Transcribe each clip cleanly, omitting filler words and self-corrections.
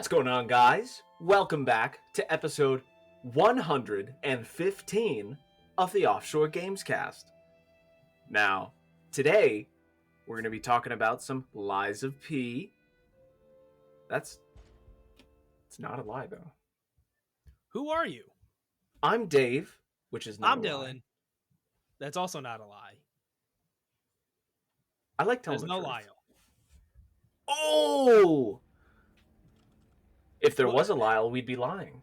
What's going on, guys? Welcome back to episode 115 of the Offshore Gamescast. Now, today, we're going to be talking about some lies of P. It's not a lie, though. Who are you? I'm Dave, which is not I'm a Dylan. lie. That's also not a lie. I like telling There's the no truth. Lyle. Oh! If there was a Lyle, we'd be lying.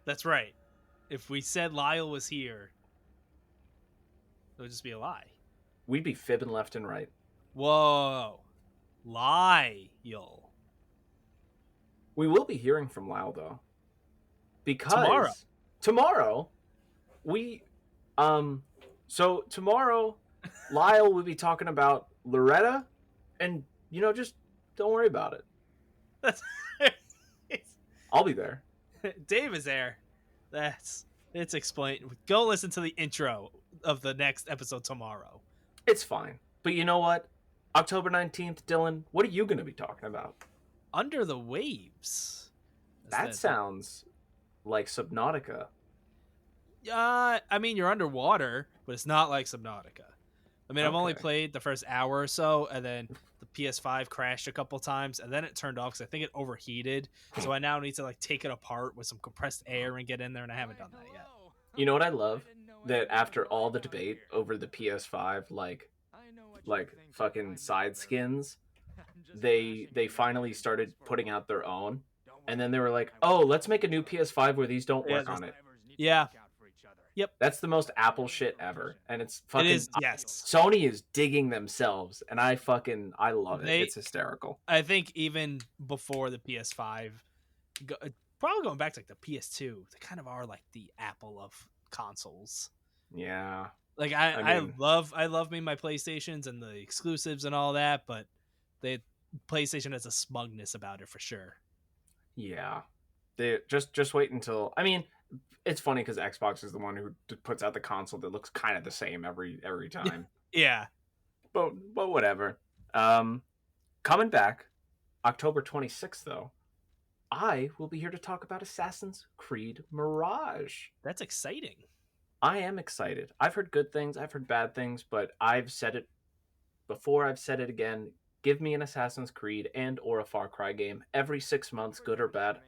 That's right. If we said Lyle was here, it would just be a lie. We'd be fibbing left and right. Whoa. Lyle. We will be hearing from Lyle, though. Because tomorrow tomorrow Lyle will be talking about Loretta, and just don't worry about it. I'll be there. Dave is there. It's explained. Go listen to the intro of the next episode tomorrow. It's fine. But you know what? October 19th, Dylan, what are you going to be talking about? Under the Waves. That sounds like Subnautica. I mean, you're underwater, but it's not like Subnautica. I mean, I've only Okay. played the first hour or so, and then the PS5 crashed a couple times, and then it turned off because I think it overheated. So I now need to take it apart with some compressed air and get in there, and I haven't done that yet. You know what I love? That after all the debate over the PS5, like fucking side skins, they finally started putting out their own, and then they were like, "Oh, let's make a new PS5 where these don't work on it." Yeah. Yep. That's the most Apple shit ever, and it's fucking. It is, yes. Sony is digging themselves, and I love it. It's hysterical. I think even before the PS5, probably going back to the PS2, they kind of are like the Apple of consoles. Yeah. I love me my PlayStations and the exclusives and all that, but PlayStation has a smugness about it for sure. Yeah. They just wait until. I mean, it's funny because Xbox is the one who puts out the console that looks kind of the same every time. Yeah. But whatever. Coming back, October 26th, though, I will be here to talk about Assassin's Creed Mirage. That's exciting. I am excited. I've heard good things. I've heard bad things, but I've said it before. I've said it again. Give me an Assassin's Creed and or a Far Cry game every 6 months, good or bad.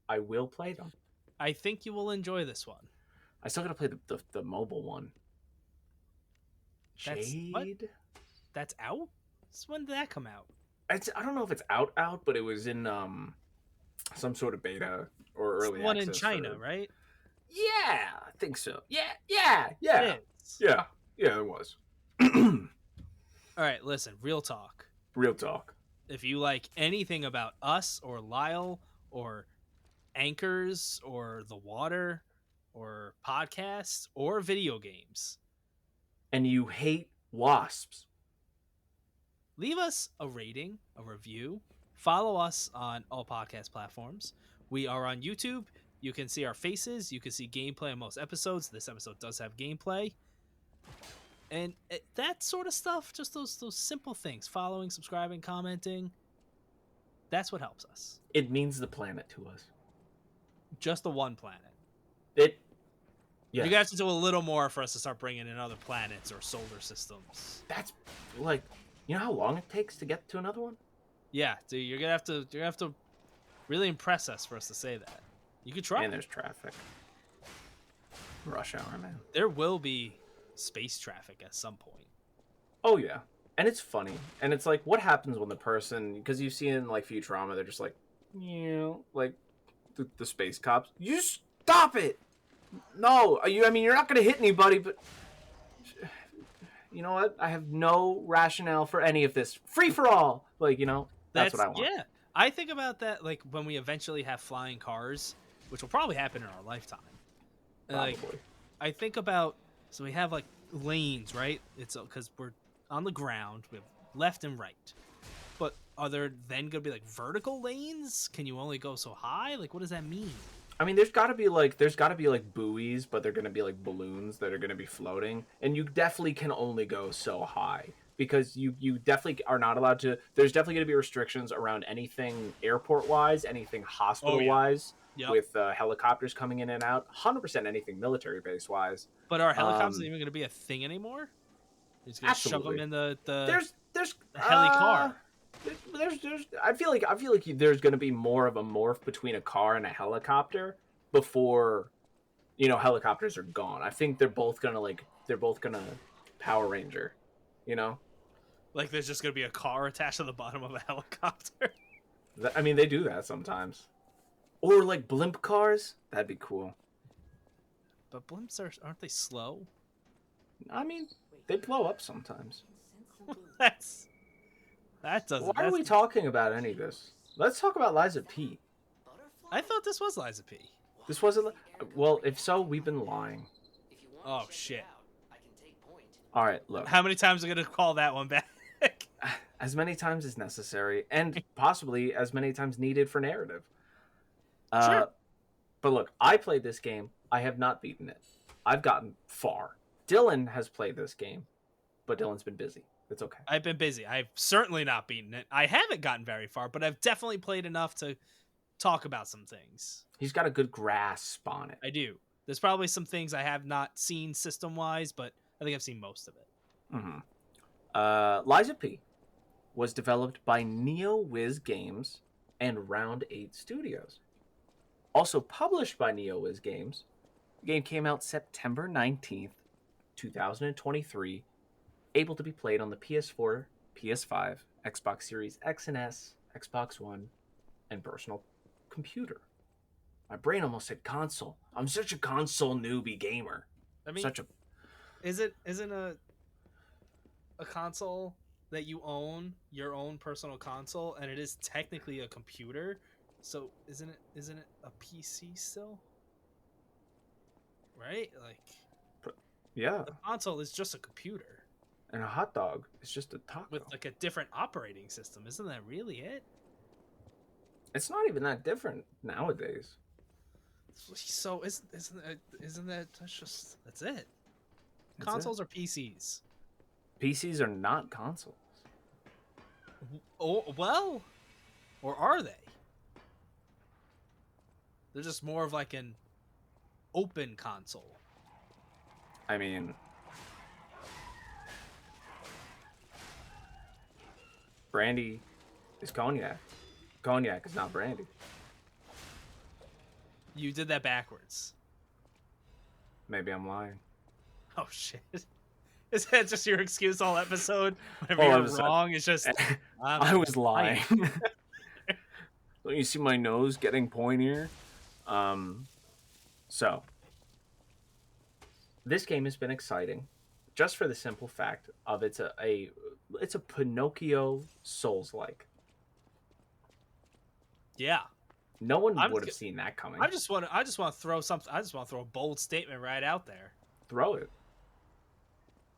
I will play them. I think you will enjoy this one. I still gotta play the mobile one. Jade? That's out? When did that come out? I don't know if it's out, but it was in some sort of beta or early access. One in China, right? Yeah, I think so. Yeah. It is. Yeah, it was. All right, listen, real talk. Real talk. If you like anything about us or Lyle or anchors or the water or podcasts or video games, and you hate wasps, leave us a rating, a review. Follow us on all podcast platforms. We are on YouTube. You can see our faces. You can see gameplay on most episodes. This episode does have gameplay. And that sort of stuff, just those simple things, following, subscribing, commenting, that's what helps us. It means the planet to us. Just the one planet. Yes. You guys have to do a little more for us to start bringing in other planets or solar systems. That's you know how long it takes to get to another one? Yeah, dude, you're gonna have to really impress us for us to say that. You could try. And there's traffic. Rush hour, man. There will be space traffic at some point. Oh yeah, and it's funny, and it's what happens when the person, because you see in Futurama, they're just the space cops. You stop it! No, you're not gonna hit anybody, but you know what? I have no rationale for any of this. Free for all, that's what I want. Yeah, I think about that when we eventually have flying cars, which will probably happen in our lifetime. Probably. I think about, so we have lanes, right? It's because we're on the ground. We have left and right. But are there then going to be vertical lanes? Can you only go so high? What does that mean? I mean, there's got to be buoys, but they're going to be balloons that are going to be floating, and you definitely can only go so high because you definitely are not allowed to. There's definitely going to be restrictions around anything airport wise, anything Oh hospital yeah. wise, Yep. with helicopters coming in and out. 100% anything military base wise. But are helicopters even going to be a thing anymore? He's going to shove them Absolutely. in the There's heli car. there's I feel like there's going to be more of a morph between a car and a helicopter before helicopters are gone. I think they're both going to Power Ranger, you know? Like there's just going to be a car attached to the bottom of a helicopter. I mean, they do that sometimes. Or like blimp cars, that'd be cool. But blimps aren't they slow? I mean, they blow up sometimes. That doesn't. Why are we talking about any of this? Let's talk about Liza P. I thought this was Liza P. This wasn't. Well, if so, we've been lying. Oh shit! All right, look. How many times are we gonna call that one back? As many times as necessary, and possibly as many times needed for narrative. Sure. But look, I played this game. I have not beaten it. I've gotten far. Dylan has played this game, but Dylan's been busy. It's okay. I've been busy. I've certainly not beaten it. I haven't gotten very far, but I've definitely played enough to talk about some things. He's got a good grasp on it. I do. There's probably some things I have not seen system-wise, but I think I've seen most of it. Mm-hmm. Liza P was developed by NEOWIZ Games and Round 8 Studios. Also published by NEOWIZ Games. The game came out September 19th, 2023. Able to be played on the PS4, PS5, Xbox Series X and S, Xbox One, and personal computer. My brain almost said console. I'm such a console newbie gamer. I mean, Such a isn't a console that you own your own personal console, and it is technically a computer. So isn't it a PC still? Right? Like, yeah. the console is just a computer. And a hot dog is just a taco. With like a different operating system. Isn't that really it? It's not even that different nowadays. So isn't that that's it? Consoles are PCs. PCs are not consoles. Oh well, or are they? They're just more of like an open console. I mean, brandy is cognac. Cognac is not brandy. You did that backwards. Maybe I'm lying. Oh shit. Is that just your excuse all episode? Whenever you're wrong, it's just I was lying. Don't you see my nose getting pointier? So this game has been exciting, just for the simple fact of it's a Pinocchio Souls-like. Yeah. No one would have seen that coming. I just want to throw something. I just want to throw a bold statement right out there. Throw it.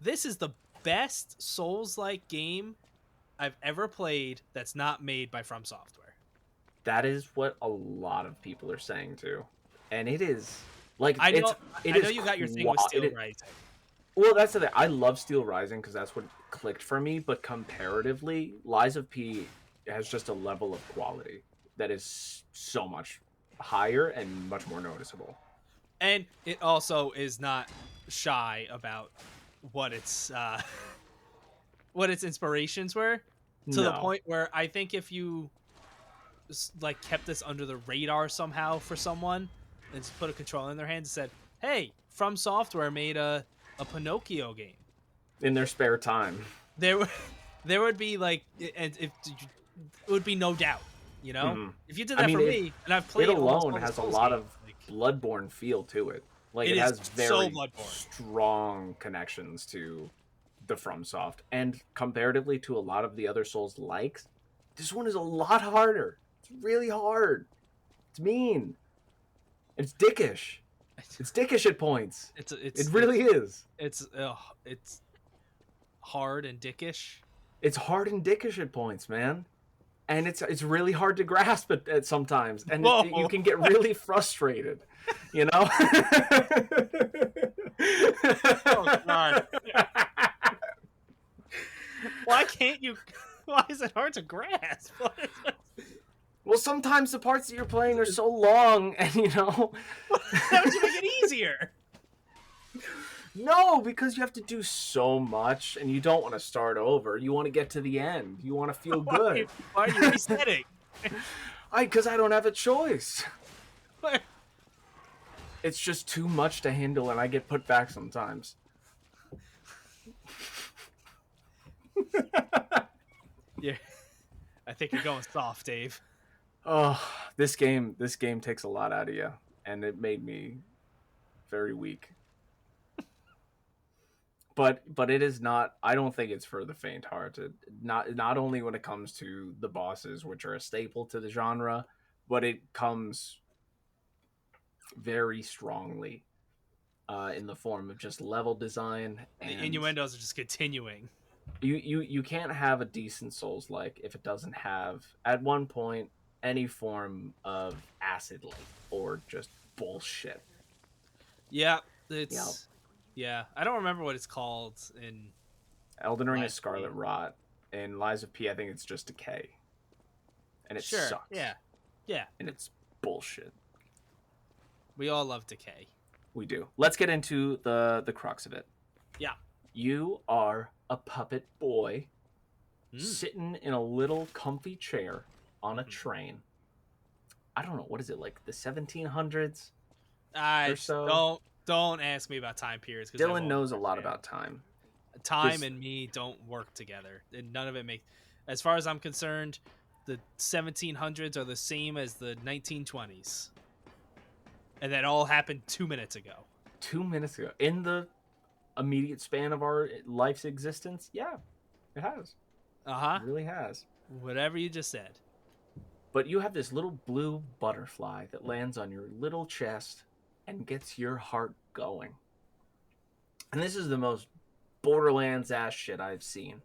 This is the best Souls-like game I've ever played that's not made by From Software. That is what a lot of people are saying too, and it is like I know you got your thing with Steel Rising. Well, that's the thing. I love Steel Rising because that's what clicked for me. But comparatively, Lies of P has just a level of quality that is so much higher and much more noticeable. And it also is not shy about what its inspirations were, to the point where I think if you like kept this under the radar somehow for someone and just put a controller in their hands and said, "Hey, From Software made a Pinocchio game," in their spare time, there would be like, and it would be no doubt. You know, mm-hmm. If you did that for me, and I've played it alone has a lot of Bloodborne feel to it. Like it has very strong connections to the FromSoft, and comparatively to a lot of the other Souls likes, this one is a lot harder. It's really hard. It's mean. It's dickish. It's dickish at points. It really is. It's hard and dickish. It's hard and dickish at points, man. And it's really hard to grasp at sometimes, and you can get really frustrated, you know. Oh God. can't you? Why is it hard to grasp? Well, sometimes the parts that you're playing are so long, and How would you make it easier? No, because you have to do so much, and you don't want to start over. You want to get to the end. You want to feel good. Why are you resetting? Because I don't have a choice. It's just too much to handle, and I get put back sometimes. Yeah, I think you're going soft, Dave. Oh, this game takes a lot out of you, and it made me very weak. But it is not. I don't think it's for the faint-hearted. Not only when it comes to the bosses, which are a staple to the genre, but it comes very strongly in the form of just level design. And the innuendos are just continuing. You can't have a decent Souls-like if it doesn't have at one point any form of acid light or just bullshit. Yeah, it's yeah. I don't remember what it's called in Elden Ring is Scarlet Rot. In Lies of P, I think it's just Decay, and it sucks. Yeah, and it's bullshit. We all love Decay. We do. Let's get into the crux of it. Yeah. You are a puppet boy sitting in a little comfy chair on a train. I don't know, what is it, like the 1700s or so? Don't ask me about time periods. Dylan knows a lot about time. Time and me don't work together, and none of it makes. As far as I'm concerned, the 1700s are the same as the 1920s, and that all happened 2 minutes ago. 2 minutes ago, in the immediate span of our life's existence. Yeah, it has. It really has. Whatever you just said. But you have this little blue butterfly that lands on your little chest and gets your heart going. And this is the most Borderlands ass shit I've seen.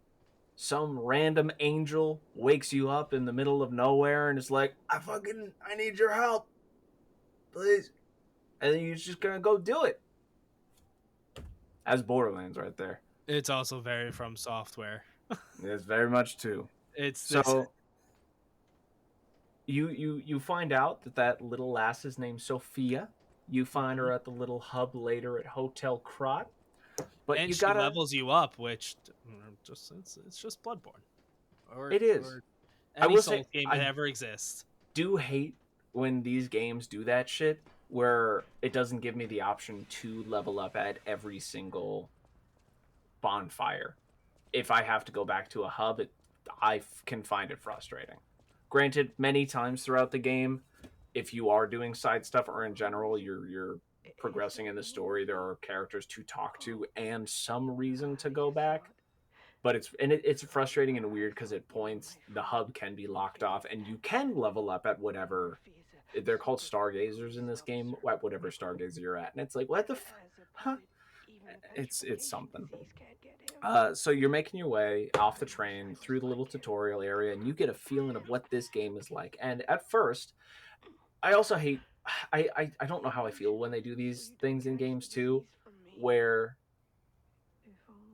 Some random angel wakes you up in the middle of nowhere and is like, I need your help, please. And then you're just gonna go do it. That's Borderlands right there. It's also very From Software. It's very much too. It's so. You find out that little lass is named Sophia. You find her at the little hub later at Hotel Krot. But and she levels you up, which it's just Bloodborne. It is. Or any Souls game that ever exists. Do hate when these games do that shit where it doesn't give me the option to level up at every single bonfire. If I have to go back to a hub, I can find it frustrating. Granted, many times throughout the game, if you are doing side stuff or in general you're progressing in the story, there are characters to talk to and some reason to go back. But it's frustrating and weird because at points the hub can be locked off and you can level up at whatever. They're called stargazers in this game, at whatever stargazer you're at, and it's like, what the huh? It's something. So you're making your way off the train through the little tutorial area, and you get a feeling of what this game is like. And at first, I also hate. I don't know how I feel when they do these things in games too, where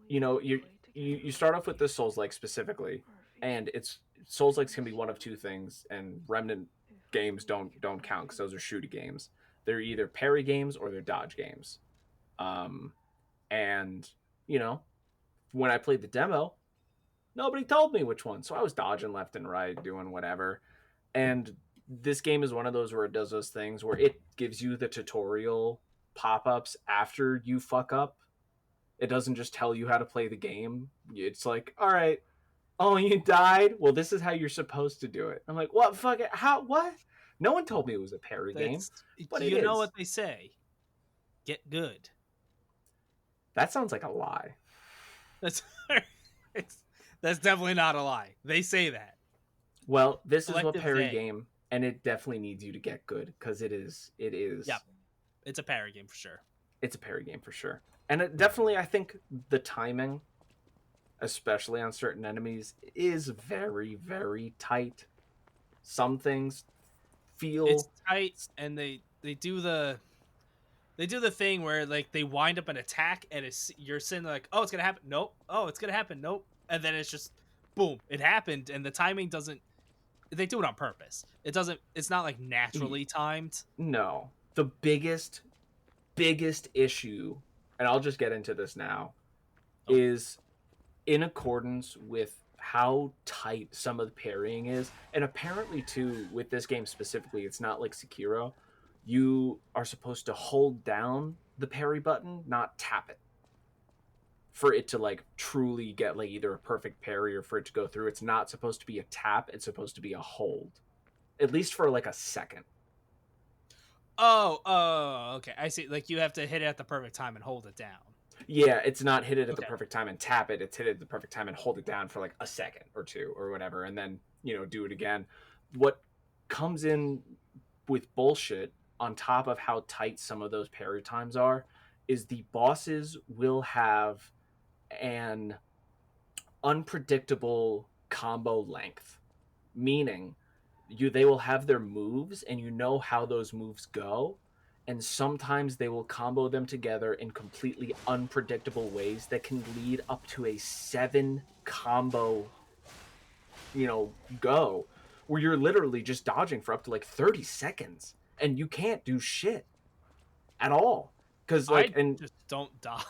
you start off with the Souls-like specifically, and it's Souls-likes can be one of two things, and Remnant games don't count because those are shooty games. They're either parry games or they're dodge games. And when I played the demo, nobody told me which one, so I was dodging left and right, doing whatever. And this game is one of those where it does those things where it gives you the tutorial pop-ups after you fuck up. It doesn't just tell you how to play the game. It's like, all right, oh, you died? Well, this is how you're supposed to do it. I'm like, what? Fuck it. How? What? No one told me it was a parry game. But you know what they say? Get good. That sounds like a lie. That's definitely not a lie. They say that. Well, this is a parry game, and it definitely needs you to get good because it is. Yep, it's a parry game for sure. It's a parry game for sure, and it definitely, I think the timing, especially on certain enemies, is very, very tight. Some things feel it's tight, and they do the thing where like they wind up an attack and you're sitting there like, oh, it's gonna happen, nope, oh, it's gonna happen, nope, and then it's just boom, it happened, and the timing doesn't. They do it on purpose. It doesn't. It's not like naturally timed. No, the biggest issue, and I'll just get into this now, Oh, is in accordance with how tight some of the parrying is, and apparently too with this game specifically, it's not like Sekiro. You are supposed to hold down the parry button, not tap it, for it to like truly get like either a perfect parry or for it to go through. It's not supposed to be a tap, it's supposed to be a hold, at least for like a second. oh, okay. I see. Like you have to hit it at the perfect time and hold it down. Yeah, it's not hit it at the Okay. perfect time and tap it. It's hit it at the perfect time and hold it down for like a second or two or whatever, and then do it again. What comes in with bullshit on top of how tight some of those parry times are is the bosses will have an unpredictable combo length, meaning they will have their moves and you know how those moves go, and sometimes they will combo them together in completely unpredictable ways that can lead up to a 7 combo go, where you're literally just dodging for up to like 30 seconds and you can't do shit at all, because like, I and just don't dodge.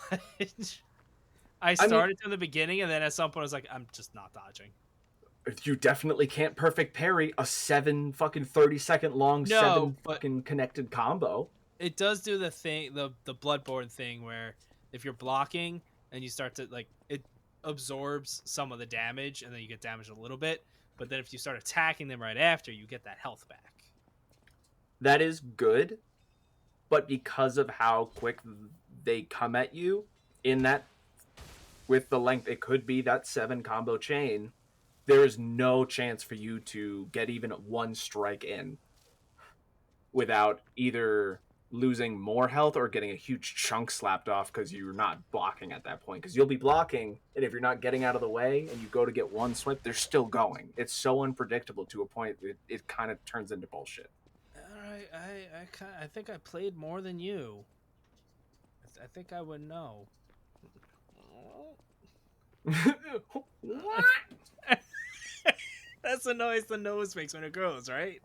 I I mean, started from the beginning, and then at some point I was like, I'm just not dodging. you definitely can't perfect parry a 7 fucking 30-second long No, 7 but fucking connected combo. it does do the thing, the Bloodborne thing, where if you're blocking and you start to like it absorbs some of the damage, and then you get damaged a little bit. But then if you start attacking them right after, you get that health back. That is good, but because of how quick they come at you in that, with the length it could be that 7 combo chain, there is no chance for you to get even one strike in without either losing more health or getting a huge chunk slapped off because you're not blocking at that point. Because you'll be blocking, and if you're not getting out of the way and you go to get one swipe, they're still going. It's so unpredictable to a point it kind of turns into bullshit. All right, I think I played more than you. I think I would know. That's the noise the nose makes when it grows, right?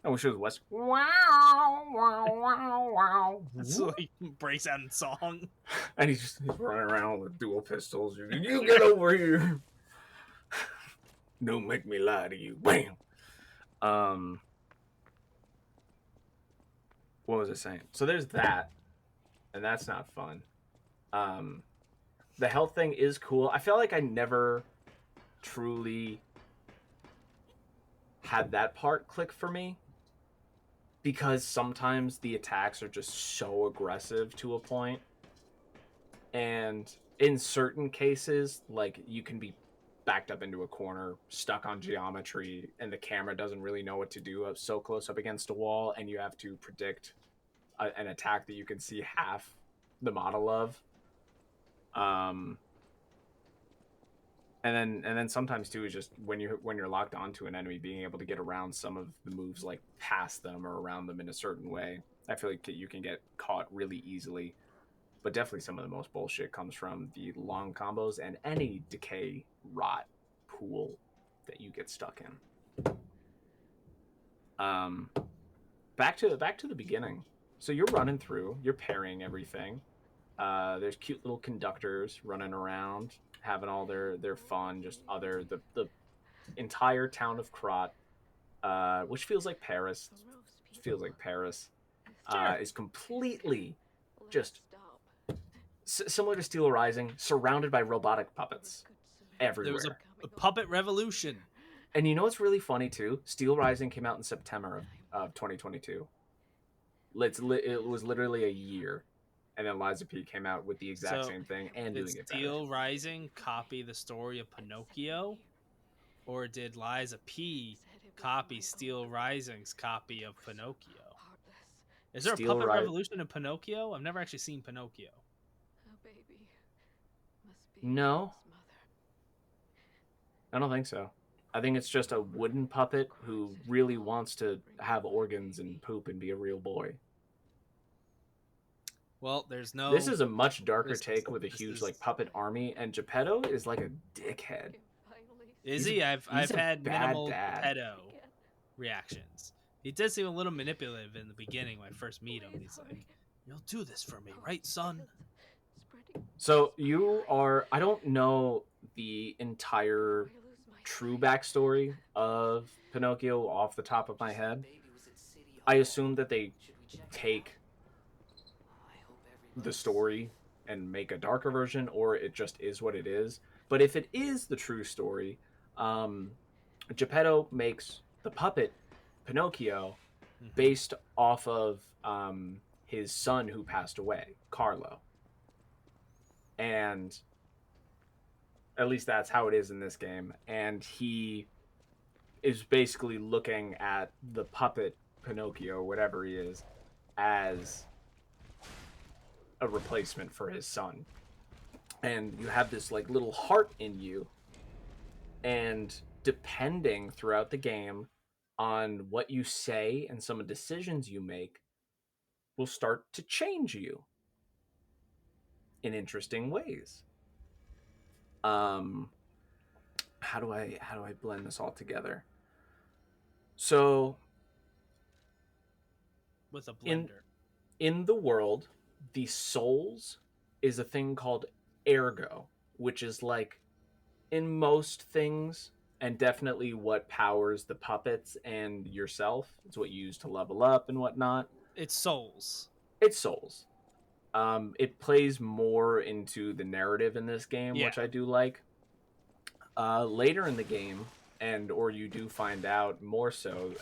I wish it was West. So he breaks out in song. And he's running around with dual pistols. You get over here. Don't make me lie to you. Bam. What was I saying? So there's that, and that's not fun. Um, the health thing is cool. I feel like I never truly had that part click for me, because sometimes the attacks are just so aggressive to a point, and in certain cases, like, you can be backed up into a corner, stuck on geometry, and the camera doesn't really know what to do so close up against a wall, and you have to predict an attack that you can see half the model of. Um, and then sometimes too is just when you're locked onto an enemy, being able to get around some of the moves, like past them or around them in a certain way. I feel like you can get caught really easily. But definitely some of the most bullshit comes from the long combos and any decay rot pool that you get stuck in. Um, back to the beginning. So you're running through, you're parrying everything. There's cute little conductors running around, having all their fun. Just the entire town of Krat, which feels like Paris, Sure. is completely just similar to Steel Rising, surrounded by robotic puppets There was everywhere. a puppet revolution. And you know what's really funny too? Steel Rising came out in September of 2022. It was literally a year, and then Liza P came out with the exact So same thing and did doing it better. Steel Rising copy the story of Pinocchio, or did Liza P copy Steel Rising's copy of Pinocchio? Is there a puppet revolution in Pinocchio? I've never actually seen Pinocchio. No, I don't think so. I think it's just a wooden puppet who really wants to have organs and poop and be a real boy. Well, there's This no. is a much darker This take with a this huge is. like puppet army, and Geppetto is like a dickhead. Is He's a he? I've he's a had bad minimal dad. pedo reactions. He did seem a little manipulative in the beginning when I first meet him. He's like, "You'll do this for me, right, son?" So you are. I don't know the entire true backstory of Pinocchio off the top of my head. I assume that they take the story and make a darker version, or it just is what it is. But if it is the true story, um, Geppetto makes the puppet Pinocchio Mm-hmm. based off of his son who passed away, Carlo. And at least that's how it is in this game. And he is basically looking at the puppet Pinocchio, whatever he is, as a replacement for his son. And you have this like little heart in you, and depending throughout the game on what you say and some of the decisions you make will start to change you in interesting ways. Um how do I blend this all together? So With a in blender. in the world, the souls is a thing called ergo, which is like in most things and definitely what powers the puppets and yourself. It's what you use to level up and whatnot. It's souls. It's souls. It plays more into the narrative in this game, Yeah. which I do like. Later in the game, and or you do find out more so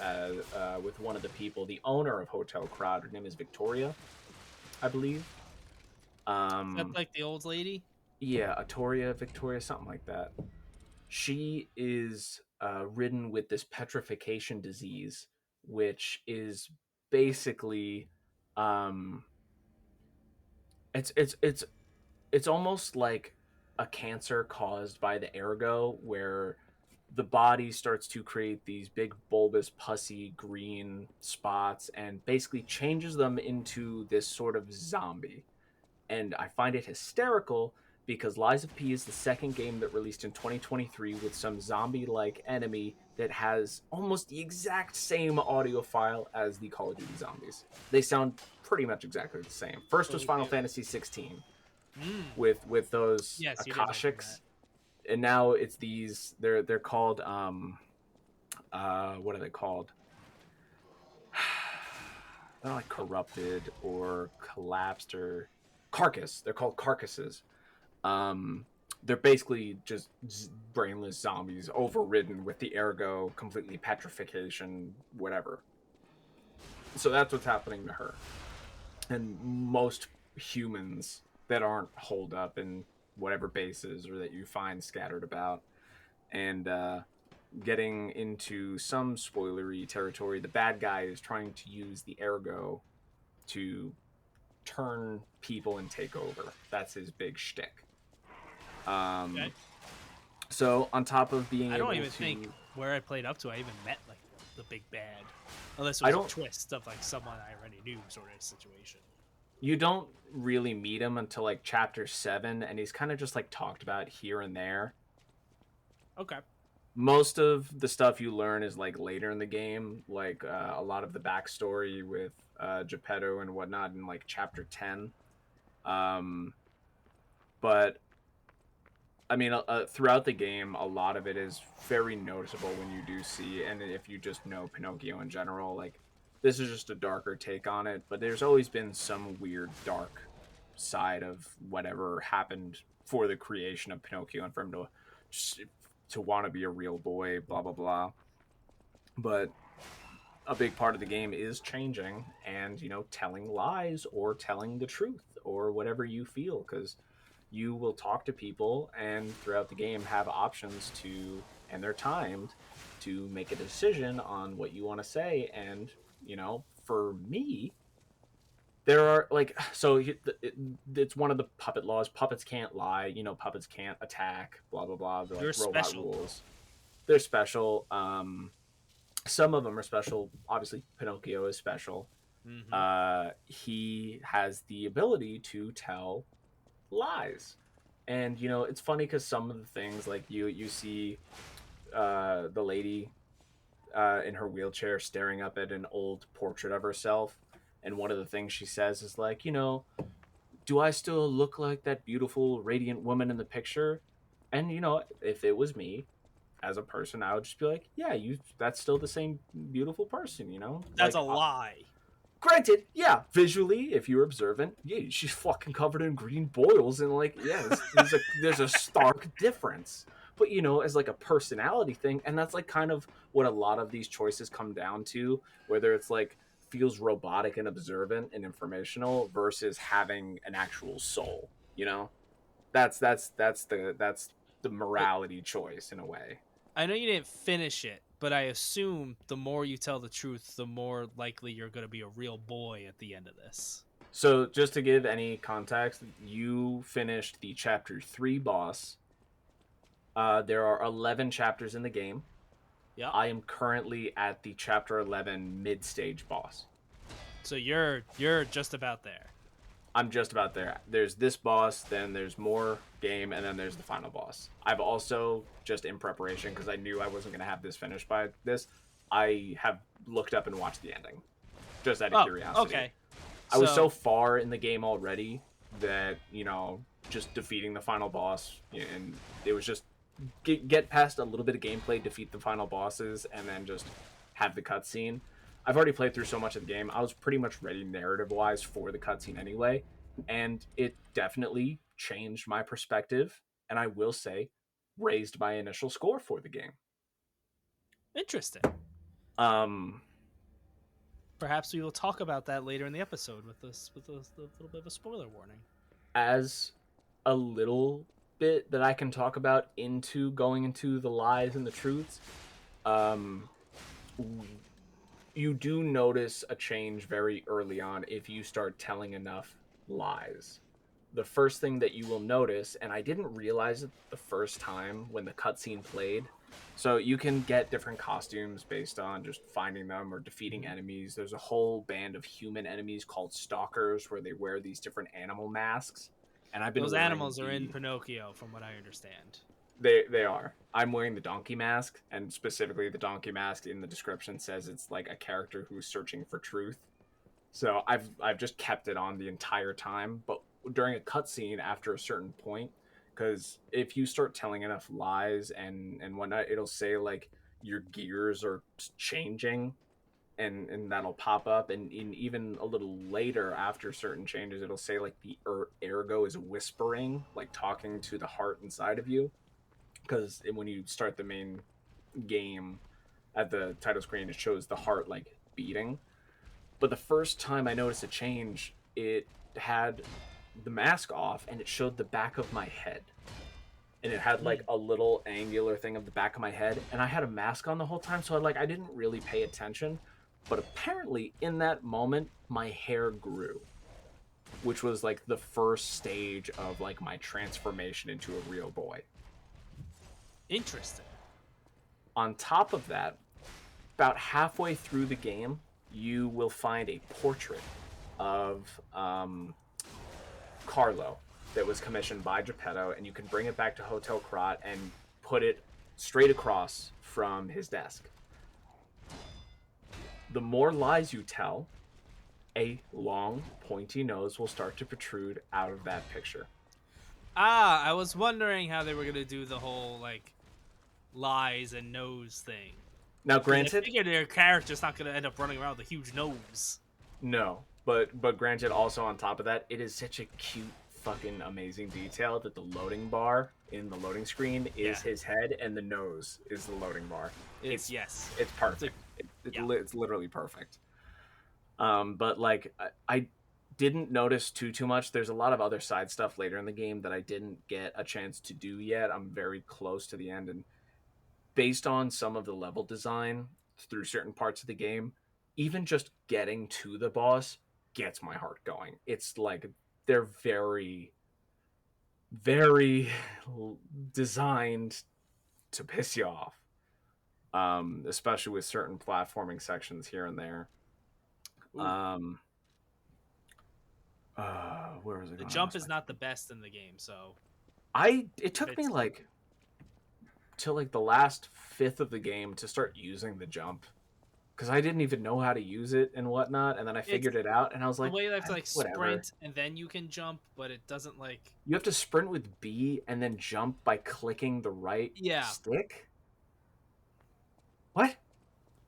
with one of the people, the owner of Hotel Crowd. Her name is Victoria, I believe. Is that Um, like the old lady? yeah, Atoria, Victoria, something like that. She is ridden with this petrification disease, which is basically, um, it's it's almost like a cancer caused by the ergo, where the body starts to create these big bulbous pussy green spots and basically changes them into this sort of zombie. And I find it hysterical because Lies of P is the second game that released in 2023 with some zombie-like enemy that has almost the exact same audio file as the Call of Duty zombies. They sound pretty much exactly the same. First Oh, was they Final do. Fantasy 16 Mm. with those Yes, you did mention that. Akashics, and now it's these. They're called what are they called? They're not like corrupted or collapsed or carcass. They're called carcasses. Um, they're basically just brainless zombies, overridden with the ergo, completely petrification, whatever. So that's what's happening to her, and most humans that aren't holed up in whatever bases or that you find scattered about. And getting into some spoilery territory, the bad guy is trying to use the ergo to turn people and take over. That's his big shtick. Okay. Um, so on top of being I don't able even think to, where I played up to I even met like the big bad, unless it I was a don't, twist of like someone I already knew sort of situation. you don't really meet him until like chapter 7, and he's kind of just like talked about here and there. Okay. Most of the stuff you learn is like later in the game, like a lot of the backstory with Geppetto and whatnot in like chapter 10. Um, but I mean, throughout the game, a lot of it is very noticeable when you do see, and if you just know Pinocchio in general, like this is just a darker take on it. But there's always been some weird dark side of whatever happened for the creation of Pinocchio and for him to want to be a real boy, blah blah blah. But a big part of the game is changing and telling lies or telling the truth or whatever you feel, because you will talk to people and throughout the game have options to, and they're timed to make a decision on what you want to say. And for me, there are like, so it's one of the puppet laws: puppets can't lie, puppets can't attack, blah blah blah. They're like You're robot special. rules. They're special. Some of them are special. Obviously Pinocchio is special. Mm-hmm. he has the ability to tell lies. And it's funny because some of the things, like you see the lady in her wheelchair staring up at an old portrait of herself, and one of the things she says is like, do I still look like that beautiful radiant woman in the picture? And if it was me as a person, I would just be like, yeah, that's still the same beautiful person, That's a like lie. granted, yeah, visually, if you're observant, yeah, she's fucking covered in green boils, and like, yeah, there's a stark difference. But as like a personality thing, and that's like kind of what a lot of these choices come down to, whether it's like feels robotic and observant and informational versus having an actual soul. That's the But morality choice in a way. I know you didn't finish it, but I assume the more you tell the truth, the more likely you're going to be a real boy at the end of this. So just to give any context, you finished the chapter 3 boss. There are 11 chapters in the game. Yep. I am currently at the chapter 11 mid stage boss. So you're just about there. I'm just about there. There's this boss, then there's more game, and then there's the final boss. I've also, just in preparation, because I knew I wasn't going to have this finished by this, I have looked up and watched the ending, just out of Oh, curiosity. okay. I was so So far in the game already that, just defeating the final boss, and it was just get past a little bit of gameplay, defeat the final bosses, and then just have the cutscene. I've already played through so much of the game. I was pretty much ready narrative wise for the cutscene anyway, and it definitely changed my perspective. And I will say, raised my initial score for the game. interesting. Um, Perhaps we will talk about that later in the episode with a little bit of a spoiler warning. as a little bit that I can talk about into going into the lies and the truths, um, you do notice a change very early on if you start telling enough lies. The first thing that you will notice, and I didn't realize it the first time when the cutscene played. So you can get different costumes based on just finding them or defeating enemies. There's a whole band of human enemies called stalkers where they wear these different animal masks. And I've been Those wearing animals are in the Pinocchio, from what I understand. they are. I'm wearing the donkey mask, and specifically the donkey mask in the description says it's like a character who's searching for truth. So I've just kept it on the entire time. But during a cutscene, after a certain point, because if you start telling enough lies and whatnot, it'll say like your gears are changing, and that'll pop up, and even a little later after certain changes, it'll say like the ergo is whispering, like talking to the heart inside of you. Because when you start the main game at the title screen, it shows the heart like beating. But the first time I noticed a change, it had the mask off and it showed the back of my head. And it had like Hmm. a little angular thing of the back of my head. And I had a mask on the whole time. So I didn't really pay attention. But apparently, in that moment, my hair grew, which was like the first stage of like my transformation into a real boy. Interesting. On top of that, about halfway through the game, you will find a portrait of Carlo that was commissioned by Geppetto, and you can bring it back to Hotel Krat and put it straight across from his desk. The more lies you tell, a long, pointy nose will start to protrude out of that picture. Ah, I was wondering how they were gonna do the whole like lies and nose thing. Now, Because I granted, figured their character's not gonna end up running around with a huge nose. no, but granted, also on top of that, it is such a cute, fucking amazing detail that the loading bar in the loading screen Yeah. is his head and the nose is the loading bar. It's It's yes. it's It's a perfect. yeah. It's literally perfect. But like I didn't notice too much. There's a lot of other side stuff later in the game that I didn't get a chance to do yet. I'm very close to the end, and based on some of the level design through certain parts of the game, even just getting to the boss gets my heart going. It's like they're very designed to piss you off. Especially with certain platforming sections here and there. Ooh, Where was it the going? I jump lost is my not the train. best in the game, so It if took me it's like till like the last fifth of the game to start using the jump because I didn't even know how to use it and whatnot, and then I it's figured it out, and I was the like, way you have to like whatever. sprint and then you can jump, but it doesn't like You have to sprint with B and then jump by clicking the right yeah, stick. What?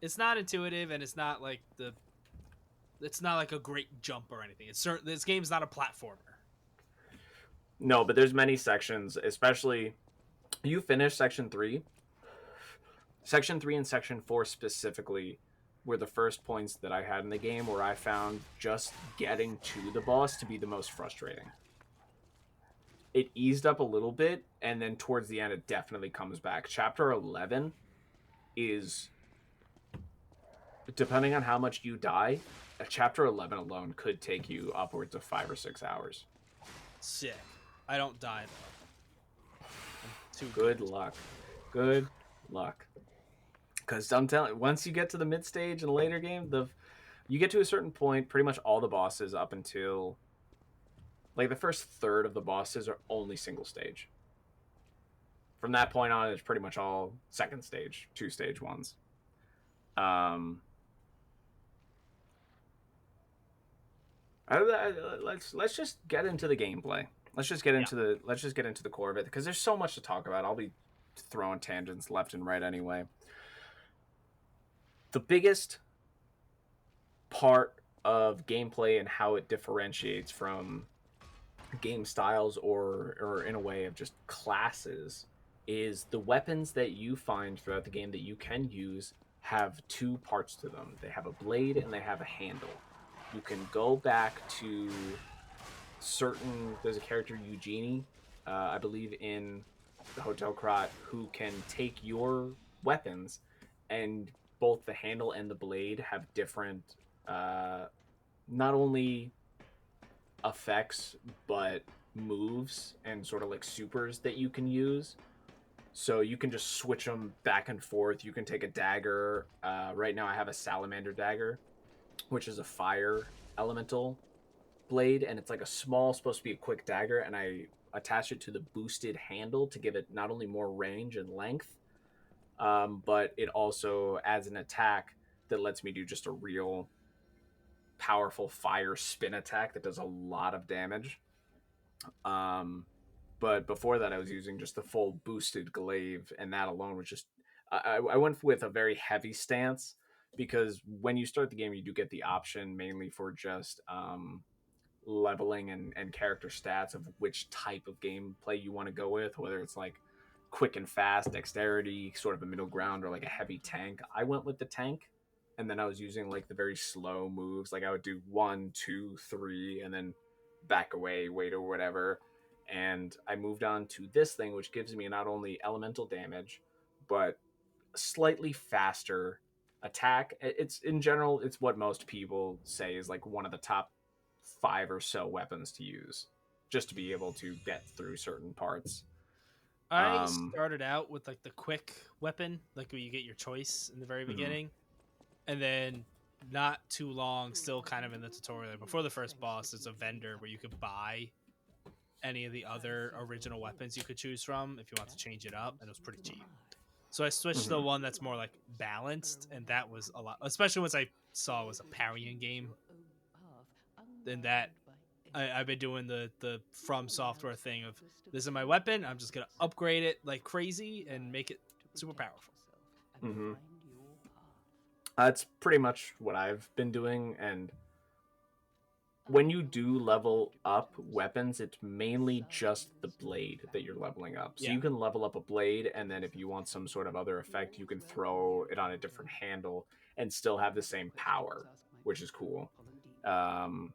it's not intuitive and it's not like a great jump or anything. It's certain this game's not a platformer. No, but there's many sections, especially you finish section 3. Section 3 and section 4 specifically were the first points that I had in the game where I found just getting to the boss to be the most frustrating. It eased up a little bit, and then towards the end, it definitely comes back. Chapter 11 is, depending on how much you die, chapter 11 alone could take you upwards of 5 or 6 hours. Sick. I don't die though. I'm too Good good. luck. Good luck. Because I'm telling, once you get to the mid stage in a later game, you get to a certain point. Pretty much all the bosses up until like the first third of the bosses are only single stage. From that point on, it's pretty much all second stage, 2 stage ones. Um, let's just get into the gameplay. Yeah. Let's just get into the core of it because there's so much to talk about. I'll be throwing tangents left and right anyway. The biggest part of gameplay and how it differentiates from game styles or in a way of just classes is the weapons that you find throughout the game that you can use have two parts to them. They have a blade and they have a handle. You can go back to certain. There's a character Eugenie, I believe in the Hotel Krat, who can take your weapons, and both the handle and the blade have different, uh, not only effects but moves and sort of like supers that you can use. So you can just switch them back and forth. You can take a dagger. Right now, I have a salamander dagger, which is a fire elemental blade, and it's like a small, supposed to be a quick dagger, and I attach it to the boosted handle to give it not only more range and length, but it also adds an attack that lets me do just a real powerful fire spin attack that does a lot of damage. Um, but before that, I was using just the full boosted glaive, and that alone was just. I went with a very heavy stance because when you start the game, you do get the option mainly for just leveling and character stats of which type of gameplay you want to go with, whether it's like quick and fast, dexterity, sort of a middle ground, or like a heavy tank. I went with the tank, and then I was using like the very slow moves. Like I would do 1, 2, 3, and then back away, wait, or whatever. And I moved on to this thing, which gives me not only elemental damage, but slightly faster attack. It's in general, it's what most people say is like one of the top 5 or so weapons to use just to be able to get through certain parts. I Um, started out with like the quick weapon, like where you get your choice in the very mhm, beginning, and then not too long, still kind of in the tutorial. Like before the first boss, there's a vendor where you could buy any of the other original weapons you could choose from if you want to change it up, and it was pretty cheap. So I switched to the mhm, one that's more like balanced, and that was a lot. Especially once I saw it was a parrying game, then I've been doing the From Software thing of this is my weapon. I'm just gonna upgrade it like crazy and make it super powerful. mhm. That's pretty much what I've been doing. And when you do level up weapons, it's mainly just the blade that you're leveling up. So Yeah. you can level up a blade, and then if you want some sort of other effect, you can throw it on a different handle and still have the same power, which is cool. Um,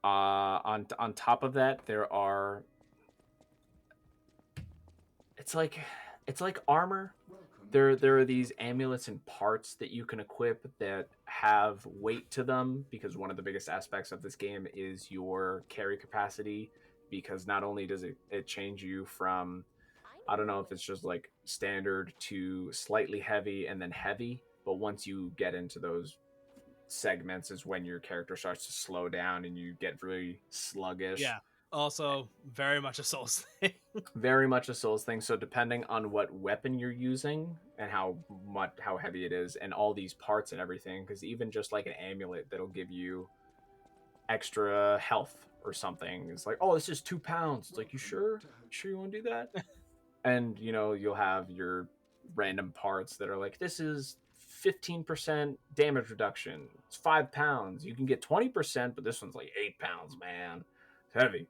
on top of that, there are it's like it's like armor. There are these amulets and parts that you can equip that have weight to them because one of the biggest aspects of this game is your carry capacity, because not only does it change you from, I don't know if it's just like standard to slightly heavy and then heavy, but once you get into those segments is when your character starts to slow down and you get really sluggish. Yeah. Also, very much a Souls thing. Very much a Souls thing. So depending on what weapon you're using and how heavy it is, and all these parts and everything, because even just like an amulet that'll give you extra health or something, it's like, oh, this is 2 pounds. It's like, you sure? You sure you want to do that? And you'll have your random parts that are like, this is 15% damage reduction. It's 5 pounds. You can get 20%, but this one's like 8 pounds, man. It's heavy.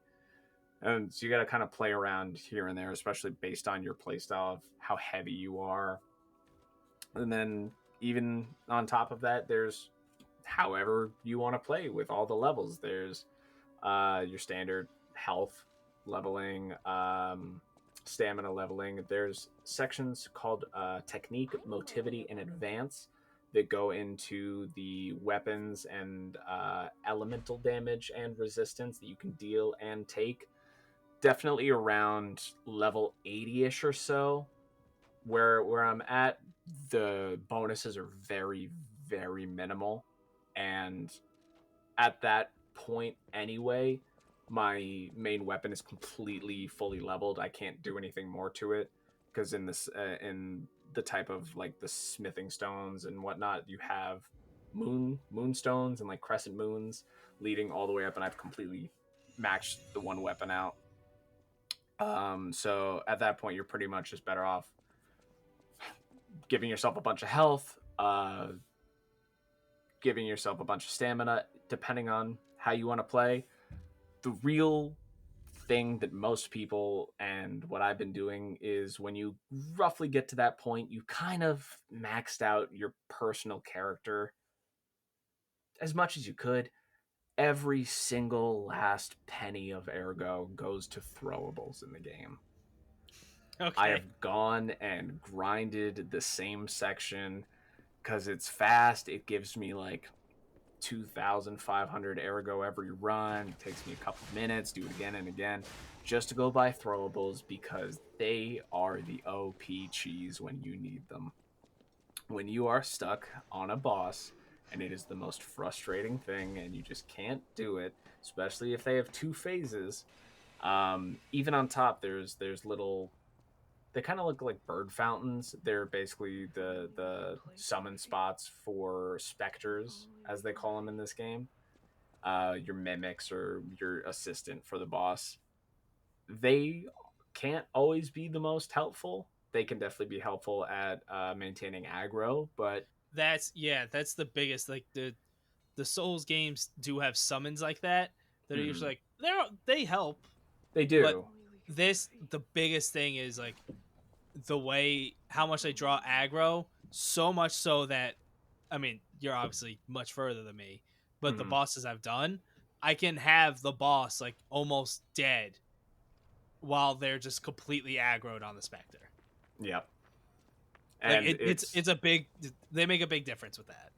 And so you got to kind of play around here and there, especially based on your playstyle of how heavy you are. And then even on top of that, there's however you want to play with all the levels. There's your standard health leveling, stamina leveling. There's sections called technique, motivity, and advance that go into the weapons and elemental damage and resistance that you can deal and take. Definitely around level 80ish or so, where I'm at, the bonuses are very, very minimal. And at that point anyway, my main weapon is completely fully leveled. I can't do anything more to it, because in the type of like the smithing stones and whatnot, you have moonstones and like crescent moons leading all the way up, and I've completely maxed the one weapon out. So at that point, you're pretty much just better off giving yourself a bunch of health, giving yourself a bunch of stamina, depending on how you want to play. The real thing that most people, and what I've been doing, is when you roughly get to that point, you kind of maxed out your personal character as much as you could. Every single last penny of ergo goes to throwables in the game. I Okay. have gone and grinded the same section because it's fast. It gives me like 2,500 ergo every run. It takes me a couple minutes, do it again and again, just to go buy throwables, because they are the OP cheese when you need them. When you are stuck on a boss and it is the most frustrating thing and you just can't do it, especially if they have two phases. Even on top, there's little, they kind of look like bird fountains. They're basically the summon spots for specters, as they call them in this game. Your mimics or your assistant for the boss. They can't always be the most helpful. They can definitely be helpful at maintaining aggro, but That's the biggest, like the Souls games do have summons like that that are usually mhm, like they help, they but do. this the biggest thing is like the way how much they draw aggro, so much so that, I mean, you're obviously much further than me, but the Mhm, bosses I've done, I can have the boss like almost dead while they're just completely aggroed on the Spectre. yep. Like And it's it's a big, they make a big difference with that.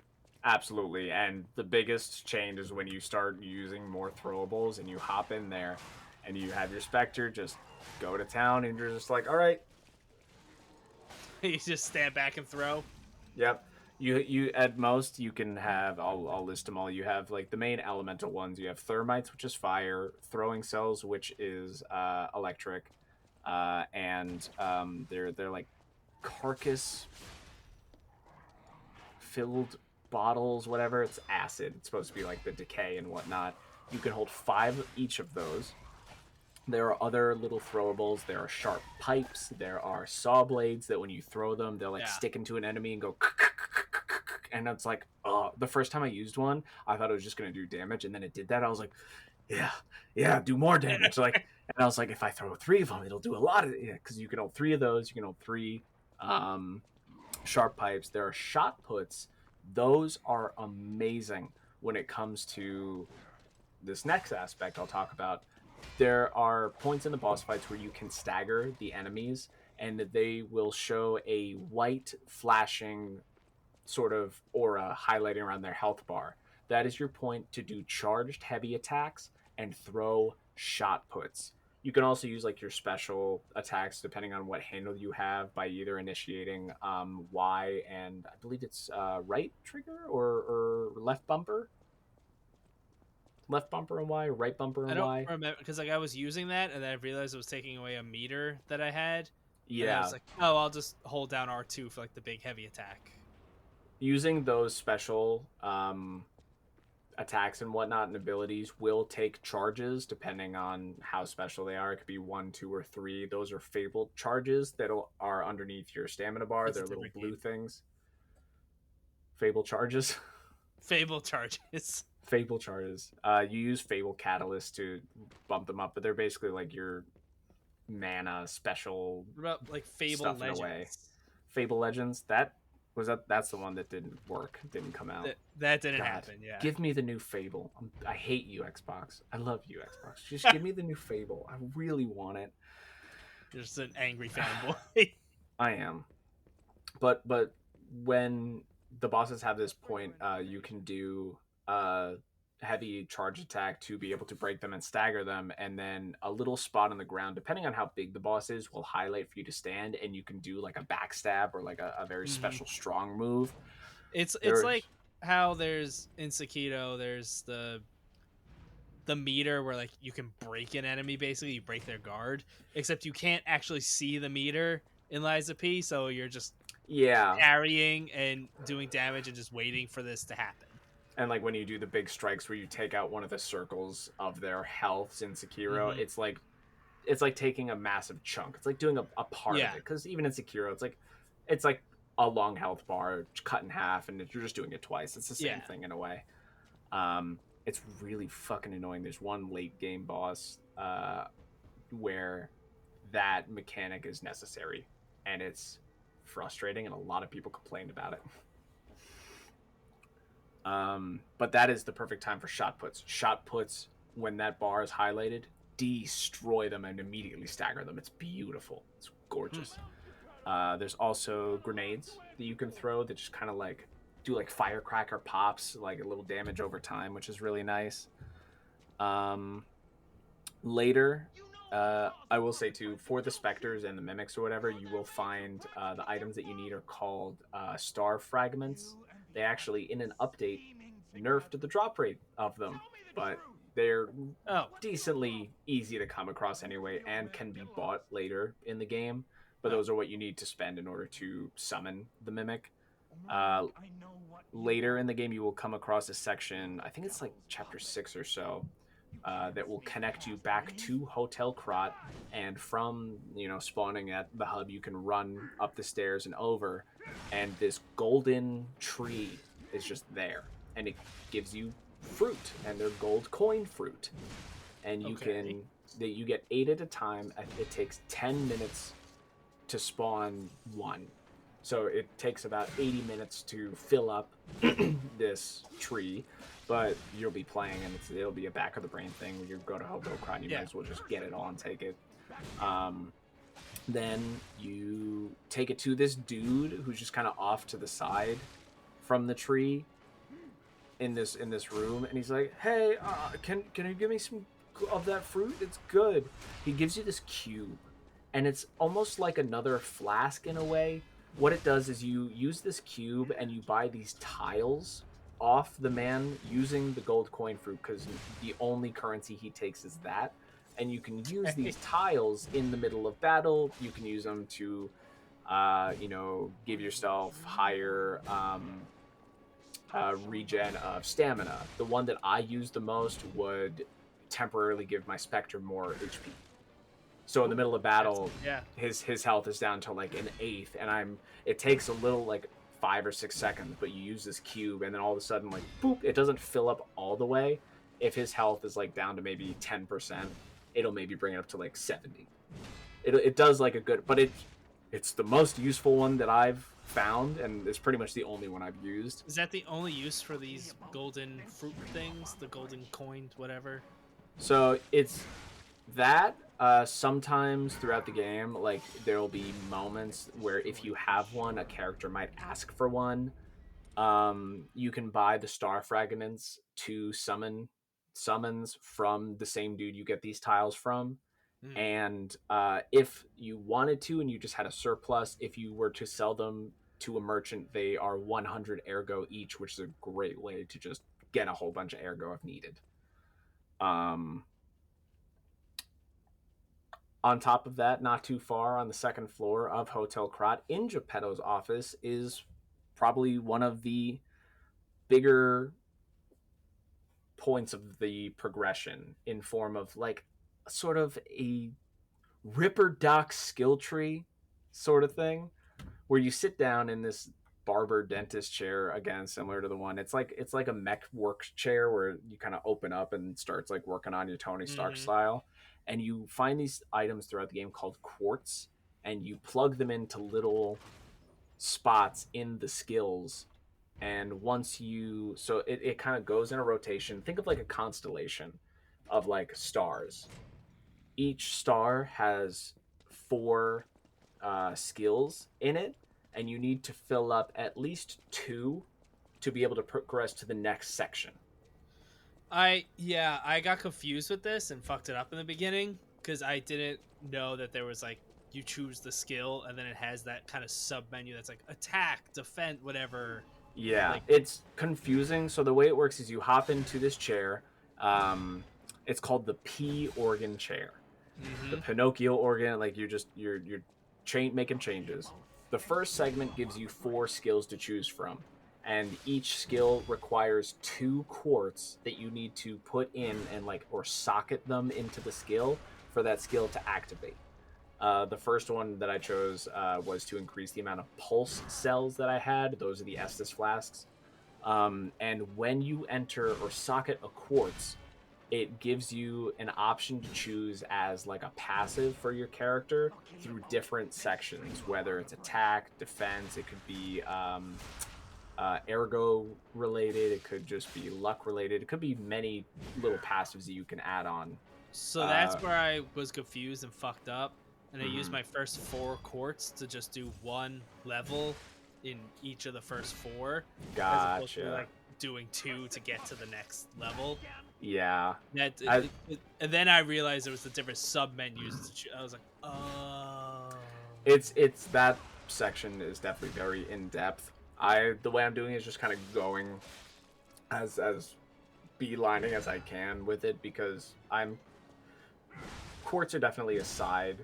absolutely, and the biggest change is when you start using more throwables and you hop in there and you have your Spectre just go to town, and you're just like, all right. You just stand back and throw. Yep. You at most you can have, I'll list them all. You have like the main elemental ones. You have thermites, which is fire, throwing cells, which is electric, and they're like carcass filled bottles, whatever. It's acid. It's supposed to be like the decay and whatnot. You can hold 5 each of those. There are other little throwables. There are sharp pipes. There are saw blades that when you throw them, they'll like Yeah. stick into an enemy and go. And it's like, the first time I used one, I thought it was just going to do damage. And then it did that. I was like, yeah, yeah, do more damage. Like, and I was like, if I throw 3 of them, it'll do a lot of it. Yeah, because you can hold 3 of those. You can hold 3 um, sharp pipes. There are shot puts. Those are amazing when it comes to this next aspect I'll talk about. There are points in the boss fights where you can stagger the enemies, and they will show a white flashing sort of aura highlighting around their health bar. That is your point to do charged heavy attacks and throw shot puts. You can also use like your special attacks depending on what handle you have by either initiating Y and I believe it's right trigger or left bumper and Y, or right bumper I and don't Y. remember because like I was using that and then I realized it was taking away a meter that I had, and then I was Yeah, like, oh, I'll just hold down R2 for like the big heavy attack. using those special attacks and whatnot and abilities will take charges depending on how special they are. It could be 1, 2, or 3. Those are fabled charges that are underneath your stamina bar. That's a They're little different blue game. things. Fable charges. Fable charges. Fable charges. You use Fable Catalyst to bump them up, but they're basically like your mana special What about like Fable stuff in a way. Legends? Fable Legends. That's the one that didn't work. Didn't come out. That didn't God, happen. Yeah, give me the new Fable. I hate you, Xbox. I love you, Xbox. Just give me the new Fable. I really want it. you're just an angry fanboy. I am. But when the bosses have this point, you can do heavy charge attack to be able to break them and stagger them, and then a little spot on the ground, depending on how big the boss is, will highlight for you to stand, and you can do like a backstab or like a very Mhm. special strong move. It's like There's how there's in Sekiro, there's the meter where like you can break an enemy, basically you break their guard, except you can't actually see the meter in Liza P, so you're just yeah, parrying and doing damage and just waiting for this to happen. and like when you do the big strikes where you take out one of the circles of their healths in Sekiro, Hmm. it's like taking a massive chunk. It's like doing a part of Yeah, it, because even in Sekiro, it's like a long health bar cut in half, and you're just doing it twice. It's the same yeah. thing in a way. It's really fucking annoying. There's one late game boss where that mechanic is necessary, and it's frustrating, and a lot of people complained about it. But that is the perfect time for shot puts. Shot puts, when that bar is highlighted, destroy them and immediately stagger them. It's beautiful. It's Hmm. gorgeous. There's also grenades that you can throw that just kind of like do like firecracker pops, like a little damage over time, which is really nice. Um, Later, I will say too, for the specters and the mimics or whatever, you will find the items that you need are called star fragments. They actually, in an update, nerfed the drop rate of them, but they're Oh, decently easy to come across anyway and can be bought later in the game. But oh, those are what you need to spend in order to summon the mimic. Uh, Later in the game, you will come across a section, I think it's like chapter 6 or so, that will connect you back to Hotel Krat, and from spawning at the hub, you can run up the stairs and over, and this golden tree is just there, and it gives you fruit, and they're gold coin fruit, and okay. you get 8 at a time. It takes 10 minutes to spawn one. So it takes about 80 minutes to fill up this tree, but you'll be playing and it'll be a back of the brain thing. When you go to Hobo Cry, you might Yeah. as well just get it all and take it. Um, then you take it to this dude who's just kind of off to the side from the tree in this room, and he's like, "Hey, can you give me some of that fruit? It's good." He gives you this cube, and it's almost like another flask in a way. What it does is you use this cube and you buy these tiles off the man using the gold coin fruit, because the only currency he takes is that. And you can use these tiles in the middle of battle. You can use them to, give yourself higher regen of stamina. The one that I used the most would temporarily give my Spectre more HP. So in the Ooh, middle of that's battle, yeah. his health is down to like an eighth, and it takes a little like 5 or 6 seconds, but you use this cube, and then all of a sudden like boop, it doesn't fill up all the way. If his health is like down to maybe 10%, it'll maybe bring it up to like 70. It does like a good, but it's the most useful one that I've found, and it's pretty much the only one I've used. Is that the only use for these golden fruit things? The golden coin, whatever. So it's that sometimes throughout the game, like there will be moments where if you have one, a character might ask for one. You can buy the star fragments to summon summons from the same dude you get these tiles from, Mm. And if you wanted to and you just had a surplus, if you were to sell them to a merchant, they are 100 ergo each, which is a great way to just get a whole bunch of ergo if needed. um On top of that, not too far on the second floor of Hotel Krat, in Geppetto's office, is probably one of the bigger points of the progression, in form of like sort of a Ripper Doc skill tree sort of thing, where you sit down in this barber dentist chair, again similar to the one. It's like a mech work chair where you kind of open up and starts like working on your Tony Stark Mm-hmm. style, and you find these items throughout the game called quartz, and you plug them into little spots in the skills. And once you, so it kind of goes in a rotation. Think of like a constellation of like stars. Each star has four skills in it, and you need to fill up at least two to be able to progress to the next section. I got confused with this and fucked it up in the beginning because I didn't know that there was like you choose the skill and then it has that kind of sub menu that's like attack, defend, whatever. Yeah, Like, it's confusing. So the way it works is you hop into this chair. Um, it's called the P organ chair, the mm-hmm. Pinocchio organ. Like you're making changes. The first segment gives you four skills to choose from, and each skill requires two quartz that you need to put in and like or socket them into the skill for that skill to activate. The first one that I chose was to increase the amount of pulse cells that I had. Those are the Estus flasks. And when you enter or socket a quartz, it gives you an option to choose as like a passive for your character through different sections, whether it's attack, defense. It could be ergo related. It could just be luck related. It could be many little passives that you can add on. So that's Uh, where I was confused and fucked up. And I used mhm. my first four quartz to just do one level in each of the first four, as opposed to Gotcha. like doing two to get to the next level. Yeah. That I, and then I realized there was the different sub menus. I was like, oh, it's that section is definitely very in depth. The way I'm doing it is just kind of going as beelining as I can with it, because I'm quartz are definitely a side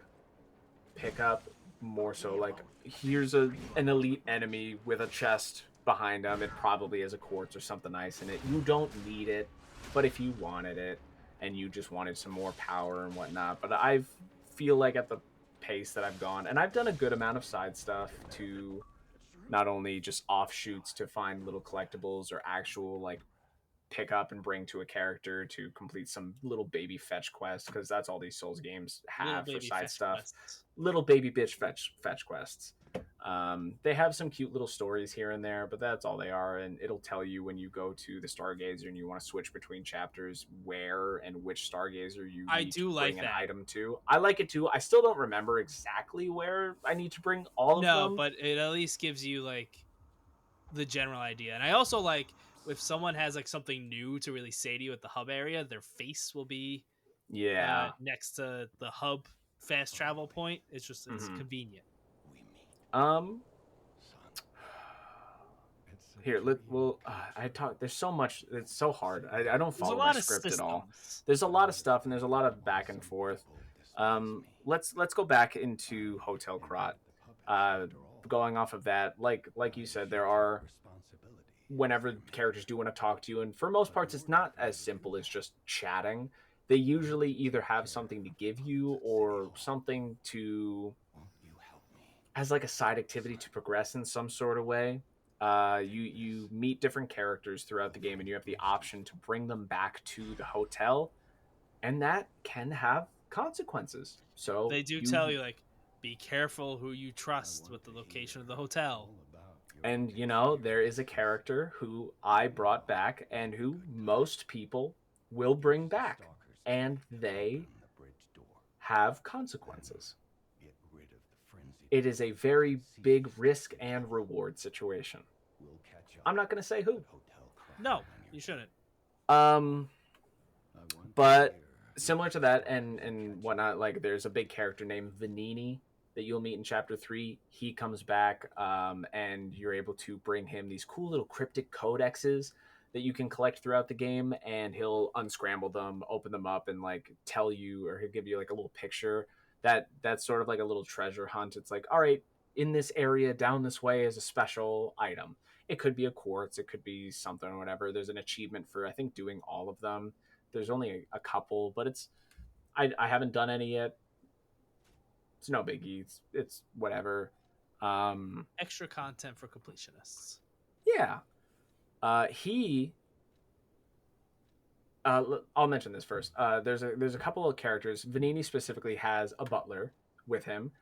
pickup, more so like here's an elite enemy with a chest behind him. It probably has a quartz or something nice in it. You don't need it, but if you wanted it and you just wanted some more power and whatnot. But I feel like at the pace that I've gone, and I've done a good amount of side stuff to not only just offshoots to find little collectibles or actual like pick up and bring to a character to complete some little baby fetch quest, because that's all these Souls games little have for baby side fetch stuff. quests. Little baby bitch fetch quests. They have some cute little stories here and there, but that's all they are. And it'll tell you when you go to the Stargazer and you want to switch between chapters where and which Stargazer you I need to do bring like an that. item to. I like it too. I still don't remember exactly where I need to bring all of No, them. but it at least gives you like the general idea. And I also like if someone has like something new to really say to you at the hub area, their face will be Yeah. next to the hub fast travel point. It's Mm-hmm. convenient. Um, Here I talk, there's so much, it's so hard. I don't There's a follow my lot of script at all. systems. There's a lot of stuff and there's a lot of back and forth. Let's go back into Hotel Krat. uh Going off of that, like you said, there are, whenever characters do want to talk to you, and for most parts it's not as simple as just chatting. They usually either have something to give you or something to, as like a side activity to progress in some sort of way. You meet different characters throughout the game, and you have the option to bring them back to the hotel, and that can have consequences. So They do tell you, you like be careful who you trust with the location of the hotel. and there is a character who I brought back and who most people will bring back, and they have consequences. It is a very big risk and reward situation. I'm not going to say who. No, you shouldn't. Um, but similar to that and whatnot. Like there's a big character named Vanini that you'll meet in chapter 3. He comes back, and you're able to bring him these cool little cryptic codexes that you can collect throughout the game, and he'll unscramble them, open them up, and like tell you, or he'll give you like a little picture. That's sort of like a little treasure hunt. It's like, all right, in this area down this way is a special item. It could be a quartz, it could be something or whatever. There's an achievement for, I think, doing all of them. There's only a couple, but I haven't done any yet. It's no biggie. It's whatever. Um, Extra content for completionists. yeah. He. I'll mention this first. There's a couple of characters. Vanini specifically has a butler with him,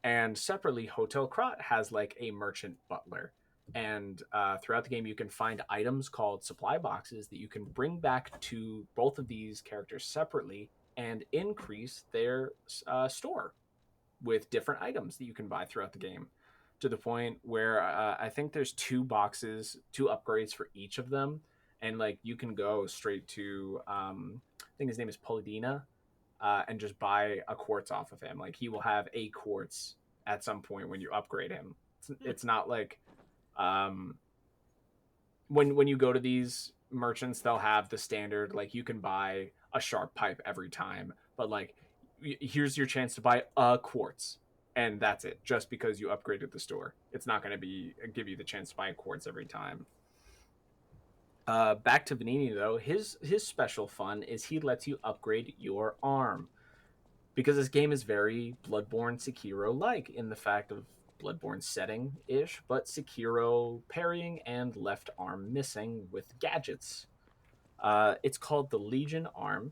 and separately, Hotel Krat has like a merchant butler. And throughout the game, you can find items called supply boxes that you can bring back to both of these characters separately and increase their store with different items that you can buy throughout the game, to the point where I think there's two boxes, two upgrades for each of them, and like you can go straight to I think his name is Polidina, and just buy a quartz off of him. Like he will have a quartz at some point when you upgrade him. It's not like um, when you go to these merchants, they'll have the standard like you can buy a sharp pipe every time, but like here's your chance to buy a quartz, and that's it. Just because you upgraded the store, it's not going to be give you the chance to buy a quartz every time. Back to Vanini though, his special fun is he lets you upgrade your arm, because this game is very Bloodborne Sekiro like in the fact of Bloodborne setting ish, but Sekiro parrying and left arm missing with gadgets. It's called the Legion Arm,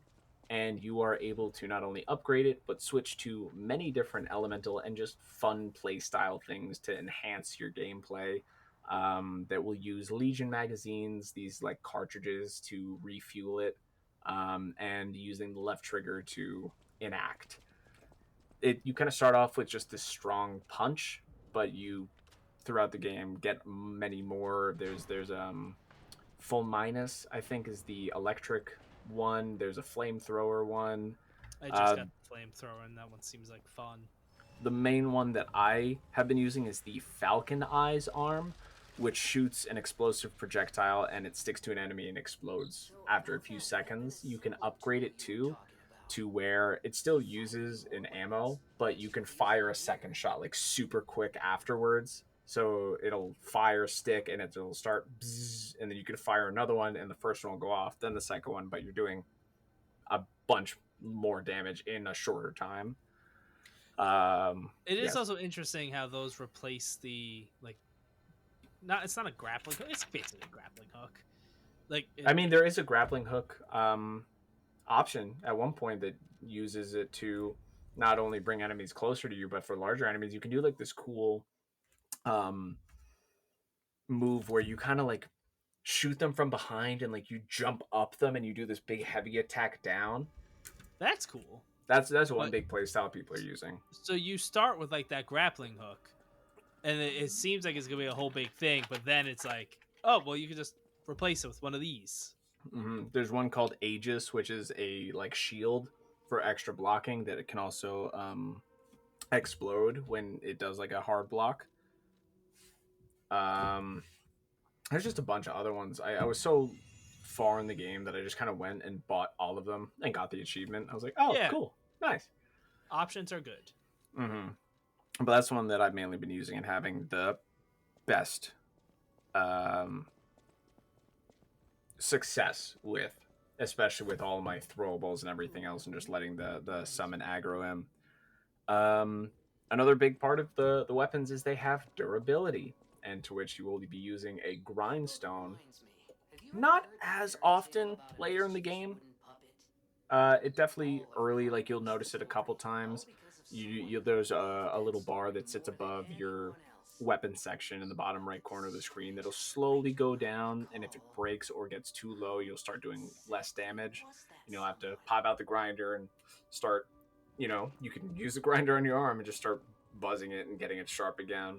and you are able to not only upgrade it, but switch to many different elemental and just fun play style things to enhance your gameplay. That will use Legion magazines, these like cartridges to refuel it, and using the left trigger to enact. You kind of start off with just this strong punch, but you throughout the game get many more. There's full minus, I think, is the electric one. There's a flamethrower one. I just Uh, got the flamethrower, and that one seems like fun. the main one that I have been using is the Falcon Eyes arm, which shoots an explosive projectile and it sticks to an enemy and explodes after a few seconds. You can upgrade it to where it still uses an ammo, but you can fire a second shot like super quick afterwards. So it'll fire stick and it'll start bzzz, and then you can fire another one and the first one will go off, then the second one, but you're doing a bunch more damage in a shorter time. It is Yes. also interesting how those replace the like. Not it's not a grappling hook. It's basically a grappling hook. Like I mean, there is a grappling hook option at one point that uses it to not only bring enemies closer to you, but for larger enemies, you can do like this cool um, move where you kind of like shoot them from behind and like you jump up them and you do this big heavy attack down. that's cool. That's one But big play style people are using. so you start with like that grappling hook, and it seems like it's gonna be a whole big thing, but then it's like, oh well, you can just replace it with one of these. There's one called Aegis, which is a like shield for extra blocking that it can also explode when it does like a hard block. Um, there's just a bunch of other ones. I was so far in the game that I just kind of went and bought all of them and got the achievement. I was like, oh, Yeah, cool, nice. options are good. Mm-hmm. But that's one that I've mainly been using and having the best um, success with, especially with all my throwables and everything else, and just letting the summon aggro him. Another big part of the weapons is they have durability, and to which you will be using a grindstone. Not as often later in the game. It definitely early, like you'll notice it a couple times. There's a little bar that sits above your weapon section in the bottom right corner of the screen that'll slowly go down, and if it breaks or gets too low, you'll start doing less damage. You'll have to pop out the grinder and start. You can use the grinder on your arm and just start buzzing it and getting it sharp again.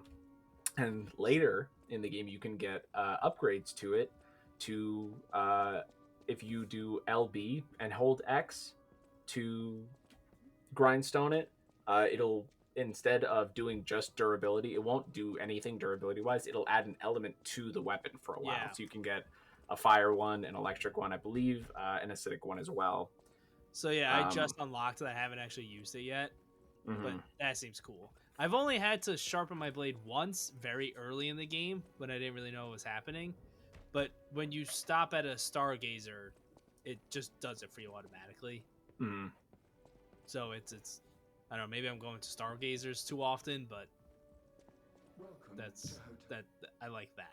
And later in the game, you can get upgrades to it to if you do LB and hold X, to grindstone it. It'll, instead of doing just durability, it won't do anything durability wise. It'll add an element to the weapon for a while, Yeah. so you can get a fire one, an electric one, I believe, an acidic one as well. So yeah, I just unlocked it. I haven't actually used it yet, but Mhm. that seems cool. I've only had to sharpen my blade once, very early in the game, when I didn't really know what was happening. But when you stop at a stargazer, it just does it for you automatically. Mhm. So it's I don't know, maybe I'm going to stargazers too often, but that's that I like that.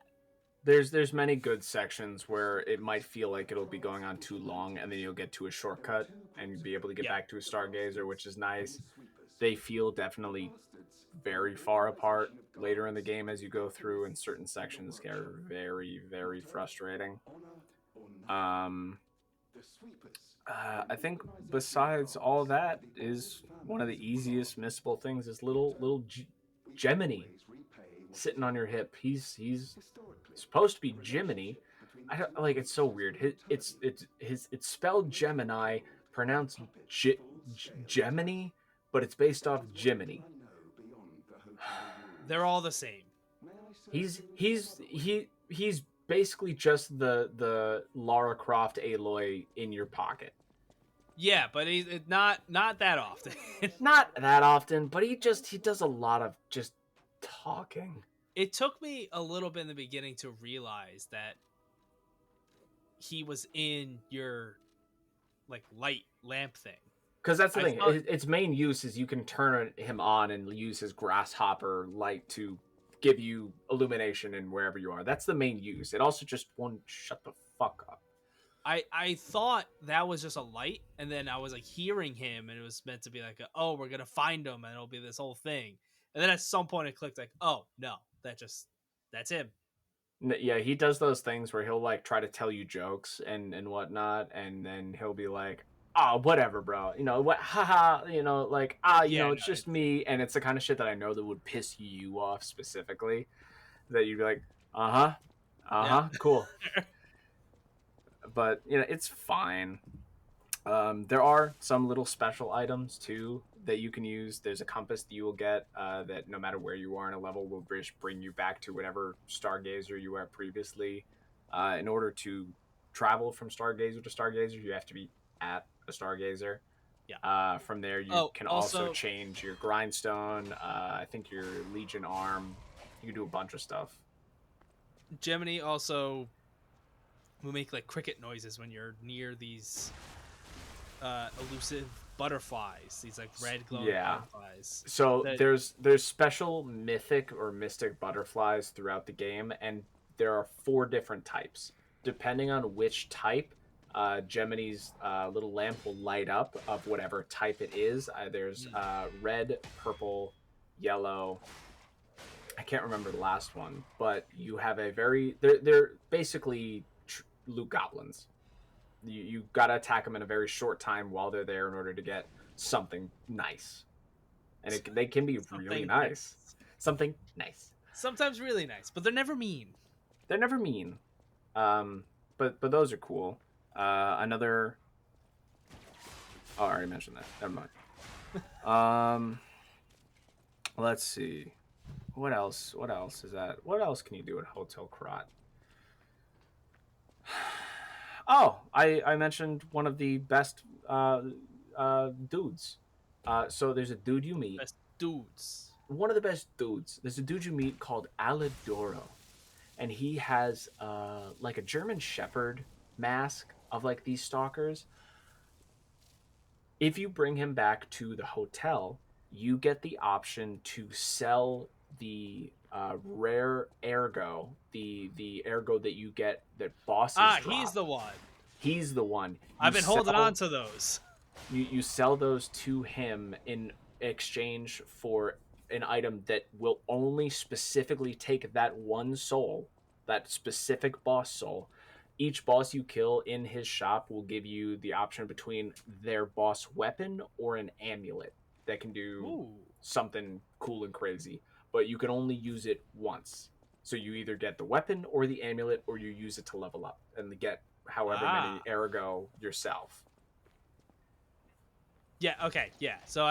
There's many good sections where it might feel like it'll be going on too long, and then you'll get to a shortcut and you'll be able to get Yeah. back to a stargazer, which is nice. They feel definitely very far apart later in the game as you go through, and certain sections get very, very frustrating. Um, I think besides all that is one of the easiest missable things is little Gemini sitting on your hip. He's supposed to be Jiminy. I don't like. It's so weird. It's spelled Gemini, pronounced Gemini, but it's based off Jiminy. They're all the same. He's basically just the Lara Croft Aloy in your pocket. Yeah, but he's not that often. Not that often, but he does a lot of just talking. It took me a little bit in the beginning to realize that he was in your like light lamp thing. Because that's the I thing. thought, Its main use is you can turn him on and use his grasshopper light to give you illumination in wherever you are. That's the main use. It also just won't shut the fuck up. I thought that was just a light, and then I was like hearing him, and it was meant to be like, oh, we're gonna find him, and it'll be this whole thing. And then at some point, it clicked like, oh no, that's him. Yeah, he does those things where he'll like try to tell you jokes and whatnot, and then he'll be like, "Oh, whatever, bro. You know what? Haha. You know, like Yeah, it's no, just me." And it's the kind of shit that I know that would piss you off specifically. That you'd be like, yeah. cool. But it's fine. There are some little special items too that you can use. There's a compass that you will get that no matter where you are in a level will bring you back to whatever stargazer you were at previously. In order to travel from stargazer to stargazer, you have to be at a stargazer. Yeah. From there, you Oh, can also also, change your grindstone. I think your legion arm. You can do a bunch of stuff. Gemini also will make like cricket noises when you're near these elusive butterflies, these like red glowing Yeah. butterflies. So That there's special mythic or mystic butterflies throughout the game, and there are 4 different types. Depending on which type, Gemini's little lamp will light up of whatever type it is. There's red, purple, yellow. I can't remember the last one, but you have a very they're basically loot goblins. You gotta attack them in a very short time while they're there in order to get something nice, and they can be really something nice. Something nice. sometimes really nice, but they're never mean. They're never mean, but those are cool. Another. Oh, I already mentioned that. Never mind. Let's see. What else? What else is that? What else can you do at Hotel Krat? Oh, I mentioned one of the best dudes. So there's a dude you meet. Best dudes. One of the best dudes. There's a dude you meet called Alidoro, and he has like a German Shepherd mask of like these stalkers. If you bring him back to the hotel, you get the option to sell the rare ergo, the ergo that you get that bosses drop. He's the one. He's the one. I've been holding on to those. You sell those to him in exchange for an item that will only specifically take that one soul, that specific boss soul. Each boss you kill in his shop will give you the option between their boss weapon or an amulet that can do something cool and crazy, but you can only use it once. So you either get the weapon or the amulet, or you use it to level up and get however many ergo yourself. Yeah. Okay. Yeah. So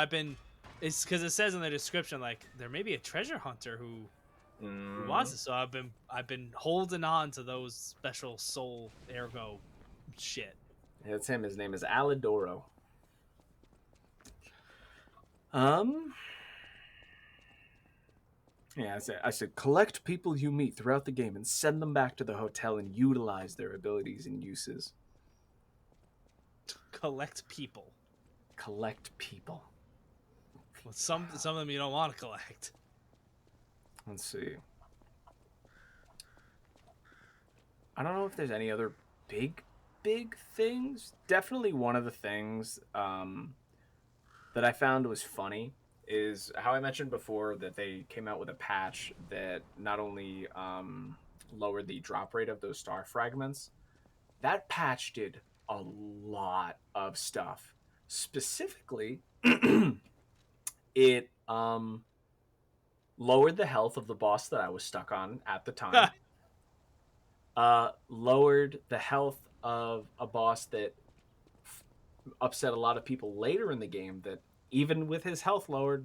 it's because it says in the description like there may be a treasure hunter who wants Mm, it. So I've been holding on to those special soul ergo shit. it's him. His name is Alidoro. Um, yeah, I said collect people you meet throughout the game and send them back to the hotel and utilize their abilities and uses. Collect people. Collect people. Well, some of them you don't want to collect. Let's see. I don't know if there's any other big things. Definitely one of the things that I found was funny is how I mentioned before that they came out with a patch that not only lowered the drop rate of those star fragments, that patch did a lot of stuff. Specifically, it lowered the health of the boss that I was stuck on at the time. Lowered the health of a boss that upset a lot of people later in the game. That even with his health lowered,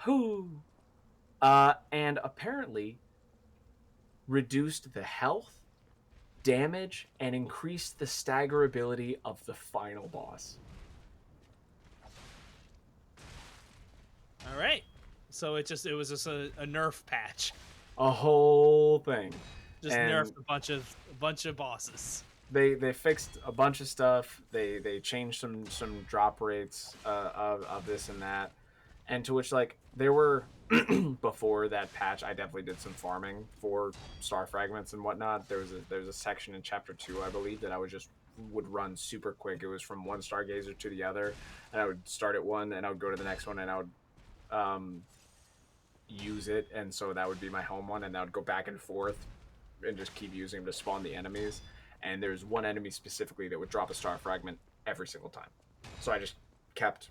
who and apparently reduced the health, damage, and increased the staggerability of the final boss. All right. So it was just a nerf patch. A whole thing. Just And nerfed a bunch of bosses. they fixed a bunch of stuff. They changed some drop rates of this and that, and to which like there were before that patch, I definitely did some farming for star fragments and whatnot. There's a section in chapter 2, I believe, that I would run super quick. It was from one stargazer to the other, and I would start at one and I would go to the next one and I would um, use it, and so that would be my home one, and I would go back and forth and just keep using them to spawn the enemies. And there's one enemy specifically that would drop a star fragment every single time, so I just kept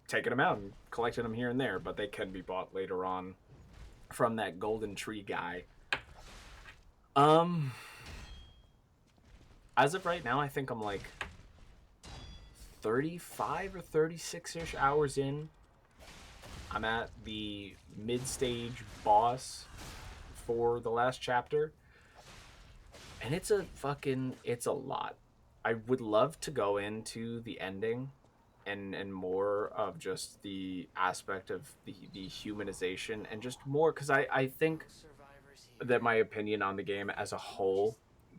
taking them out and collecting them here and there, but they can be bought later on from that golden tree guy. Um, as of right now, I think I'm like 35 or 36-ish hours in. I'm at the mid-stage boss for the last chapter, and it's a lot. I would love to go into the ending and more of just the aspect of the humanization and just more because I think that my opinion on the game as a whole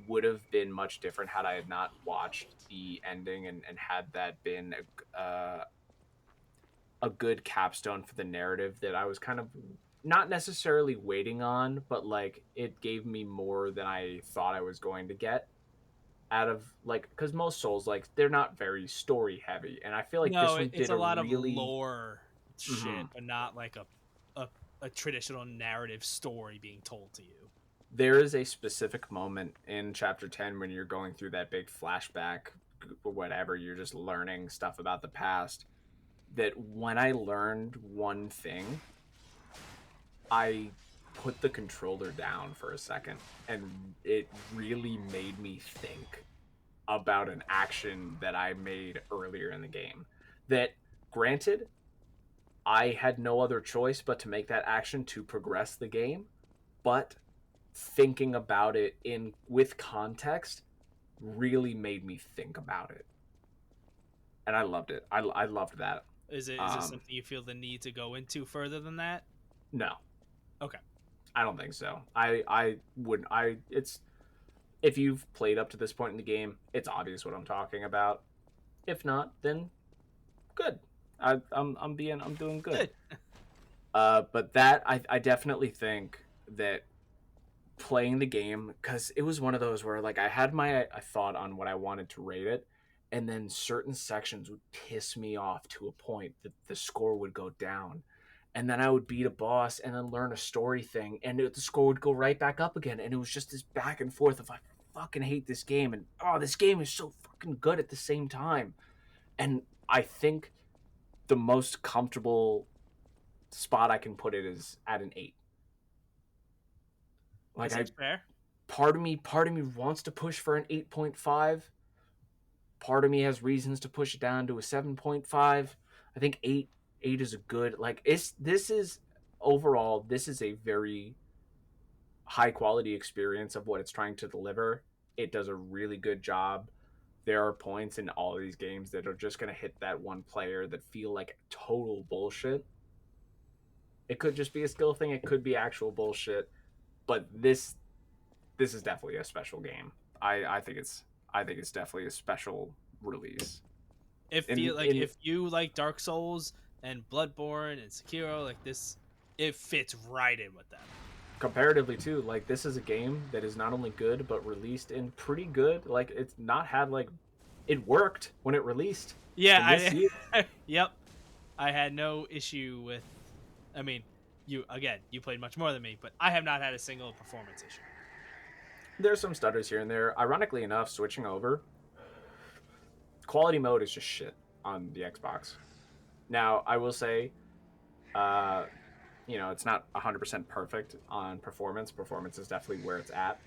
would have been much different had I had not watched the ending and had that been a good capstone for the narrative that I was kind of not necessarily waiting on, but like it gave me more than I thought I was going to get out of like because most Souls like they're not very story heavy, and I feel like No, this one it's did a a lot of really lore mm-hmm. shit, but not like a a traditional narrative story being told to you. There is a specific moment in chapter 10 when you're going through that big flashback or whatever, you're just learning stuff about the past. That when I learned one thing, I put the controller down for a second and it really made me think about an action that I made earlier in the game. That, granted, I had no other choice but to make that action to progress the game, but thinking about it in with context really made me think about it, and I loved it. I loved that. Is it something you feel the need to go into further than that? No, Okay. I don't think so. I wouldn't. I it's if you've played up to this point in the game, it's obvious what I'm talking about. If not, then good. I'm doing good. Good. But that I definitely think that playing the game because it was one of those where like I had my I thought on what I wanted to rate it, and then certain sections would piss me off to a point that the score would go down, and then I would beat a boss and then learn a story thing, and the score would go right back up again, and it was just this back and forth of I fucking hate this game, and oh this game is so fucking good at the same time, and I think the most comfortable spot I can put it is at an 8. Like That I seems fair. part of me wants to push for an 8.5, Part of me has reasons to push it down to a 7.5. I think 8 is a good, like, this is overall, this is a very high quality experience of what it's trying to deliver. It does a really good job. There are points in all of these games that are just going to hit that one player that feel like total bullshit. It could just be a skill thing, it could be actual bullshit, but this is definitely a special game. I think it's definitely a special release. It feel like In if you like Dark Souls and Bloodborne and Sekiro, like this, it fits right in with them. comparatively too, like, this is a game that is not only good but released in pretty good, like, it's not had like, it worked when it released in this Yeah, year. yep. I had no issue with. I mean, you played much more than me, but I have not had a single performance issue. There's some stutters here and there. Ironically enough, switching over, quality mode is just shit on the Xbox. Now, I will say, uh, it's not 100% perfect on performance. Performance is definitely where it's at.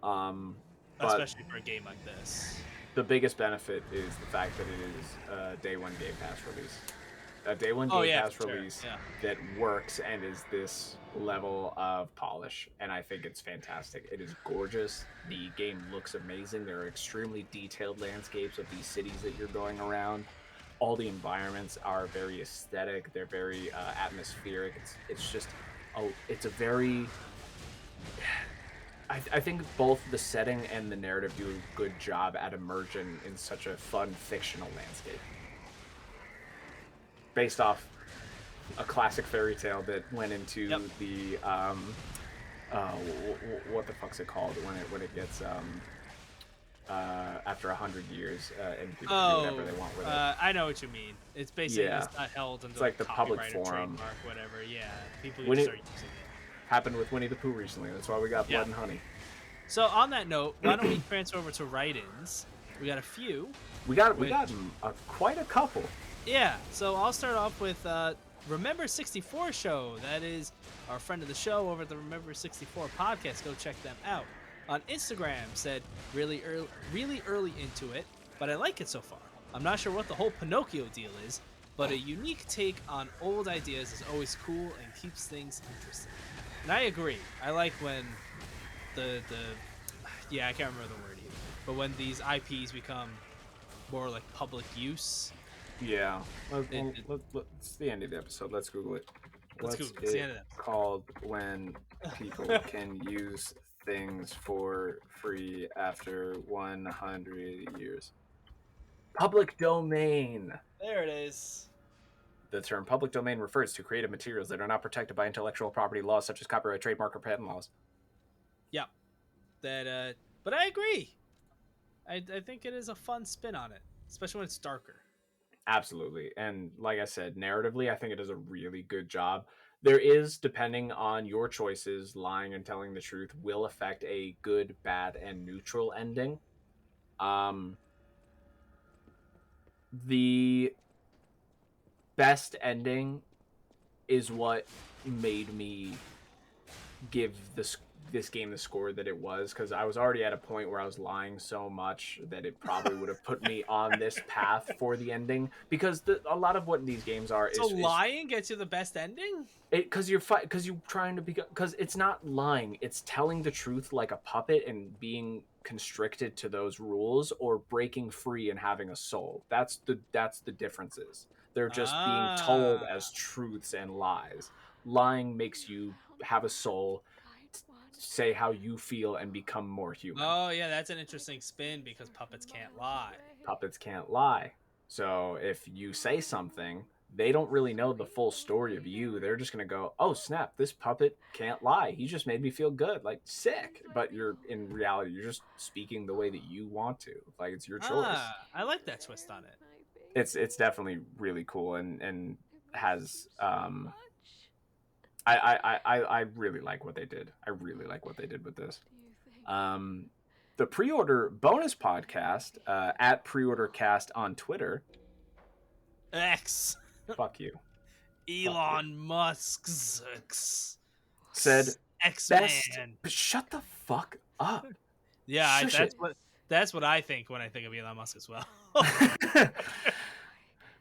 But Especially for a game like this. the biggest benefit is the fact that it is a day one Game Pass release. A day one Oh Game yeah, Pass for sure. release Yeah. that works and is this level of polish, and I think it's fantastic. It is gorgeous. The game looks amazing. There are extremely detailed landscapes of these cities that you're going around. All the environments are very aesthetic. They're very atmospheric. It's just, it's a very. I think both the setting and the narrative do a good job at immersion in such a fun fictional landscape, based off a classic fairy tale that went into the what the fuck's it called when it gets after 100 years and people can do whatever they want with it. I know what you mean. It's basically it's not held under like the public copyright or forum. trademark, whatever. Yeah, people When can it start using it. happened with Winnie the Pooh recently. That's why we got Blood and Honey. So on that note, why don't we transfer over to write-ins? We got a few. We got quite a couple. Yeah. So I'll start off with Remember 64 show. That is our friend of the show over at the Remember 64 podcast. Go check them out. On Instagram said really early into it, but I like it so far. I'm not sure what the whole Pinocchio deal is, but a unique take on old ideas is always cool and keeps things interesting. And I agree. I like when the I can't remember the word either, but when these IPs become more like public use. Yeah. It's the end of the episode. Let's Google it. Let's Google it. It's the end of the episode. Called when people can use things for free after 100 years. Public domain. There it is. The term public domain refers to creative materials that are not protected by intellectual property laws such as copyright, trademark, or patent laws. Yeah. But I agree. I think it is a fun spin on it, especially when it's darker. Absolutely. And like I said, narratively, I think it does a really good job. There is, depending on your choices, lying and telling the truth will affect a good, bad, and neutral ending. The best ending is what made me give this game the score that it was, because I was already at a point where I was lying so much that it probably would have put me on this path for the ending, because a lot of what these games are so lying gets you the best ending, because you're trying to be, because it's not lying, it's telling the truth like a puppet and being constricted to those rules, or breaking free and having a soul. That's the differences. They're just being told as truths and lies. Lying makes you have a soul, say how you feel, and become more human. Oh yeah, that's an interesting spin, because puppets can't lie. Puppets can't lie. So if you say something, they don't really know the full story of you. They're just going to go, oh snap, this puppet can't lie. He just made me feel good. Like, sick. But in reality, you're just speaking the way that you want to. Like, it's your choice. I like that twist on it. It's definitely really cool, and has I really like what they did. I really like what they did with this. The pre-order bonus podcast at pre-ordercast on Twitter. X. Fuck you. Elon Musk's said X-Man. Shut the fuck up. Yeah, That's what I think when I think of Elon Musk as well.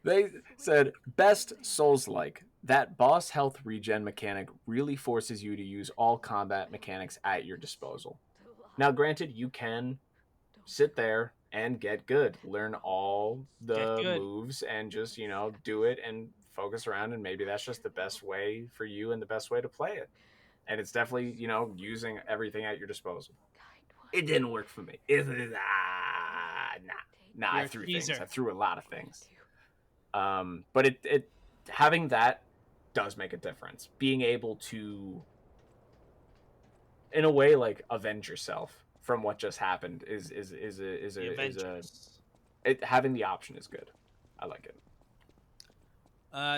They said, best Souls-like. That boss health regen mechanic really forces you to use all combat mechanics at your disposal. Now, granted, you can sit there and get good, learn all Get the good. moves, and just, do it and focus around, and maybe that's just the best way for you and the best way to play it. And it's definitely, using everything at your disposal. It didn't work for me. Nah, You're I a threw things. teaser. I threw a lot of things. But it having that does make a difference. Being able to, in a way, like avenge yourself from what just happened is The a Avengers. having the option is good. I like it.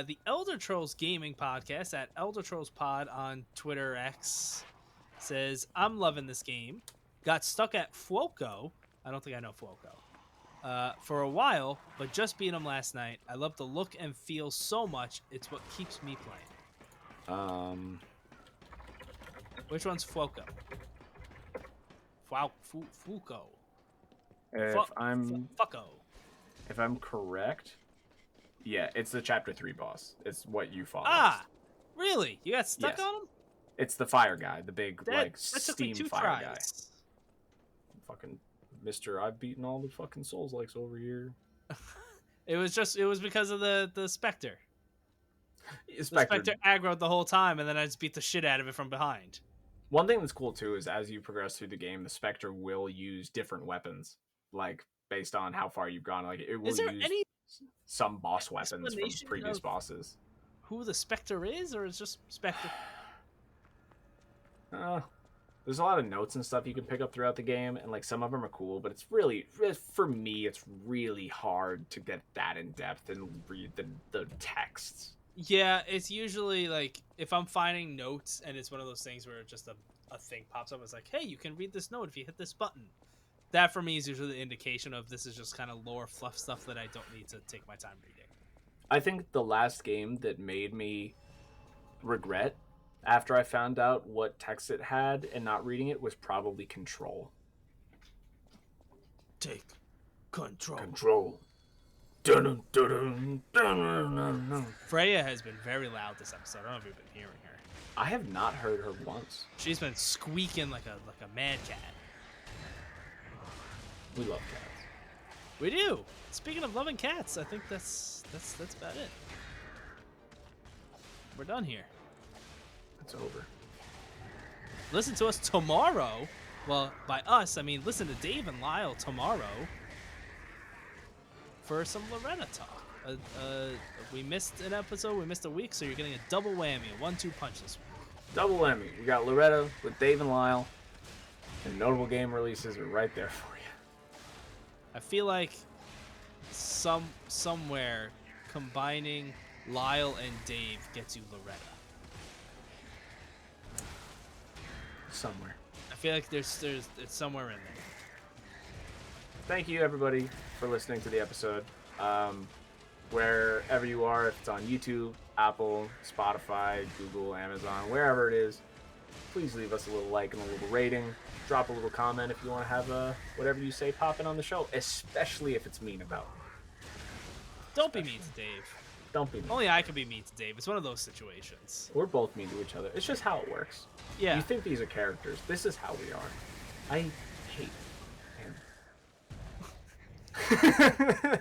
The Elder Trolls Gaming Podcast at Elder Trolls Pod on Twitter X says, I'm loving this game. Got stuck at Fuoco. I don't think I know Fuoco. For a while, but just beat him last night. I love the look and feel so much. It's what keeps me playing. Which one's Fuoco? Fuoco. If I'm correct, yeah, it's the chapter 3 boss. It's what you fought. Ah, really? You got stuck Yes. on him? It's the fire guy, the big That took me steam 2 fire tries. guy. Fucking Mister, I've beaten all the fucking Souls likes over here. It was because of the Spectre. Spectre. The Spectre aggroed the whole time, and then I just beat the shit out of it from behind. One thing that's cool too is as you progress through the game, the Spectre will use different weapons, like based on how far you've gone. Like it will use some boss weapons from previous bosses. Who the Spectre is, or is just Spectre? There's a lot of notes and stuff you can pick up throughout the game, and like some of them are cool, but it's really, for me, it's really hard to get that in depth and read the texts. Yeah, it's usually like if I'm finding notes and it's one of those things where just a thing pops up, it's like, hey, you can read this note if you hit this button. That for me is usually the indication of this is just kind of lore fluff stuff that I don't need to take my time reading. I think the last game that made me regret after I found out what text it had and not reading it was probably Control. Take control. Control. Dun, dun, dun, dun, dun, dun. Freya has been very loud this episode. I don't know if you've been hearing her. I have not heard her once. She's been squeaking like a mad cat. We love cats. We do. Speaking of loving cats, I think that's about it. We're done here. It's over. Listen to us tomorrow. Well, by us, I mean listen to Dave and Lyle tomorrow for some Loretta talk. We missed an episode. We missed a week, so you're getting a double whammy, a 1-2 punch this week. Double whammy. We got Loretta with Dave and Lyle, and notable game releases are right there for you. I feel like somewhere combining Lyle and Dave gets you Loretta. Somewhere. I feel like it's somewhere in there. Thank you, everybody, for listening to the episode. Wherever you are, if it's on YouTube, Apple, Spotify, Google, Amazon, wherever it is, please leave us a little like and a little rating. Drop a little comment if you want to have whatever you say popping on the show, especially if it's mean about me. Don't be mean to Dave. Don't be mean. Only I can be mean to Dave. It's one of those situations. We're both mean to each other. It's just how it works. Yeah. You think these are characters. This is how we are. I hate him.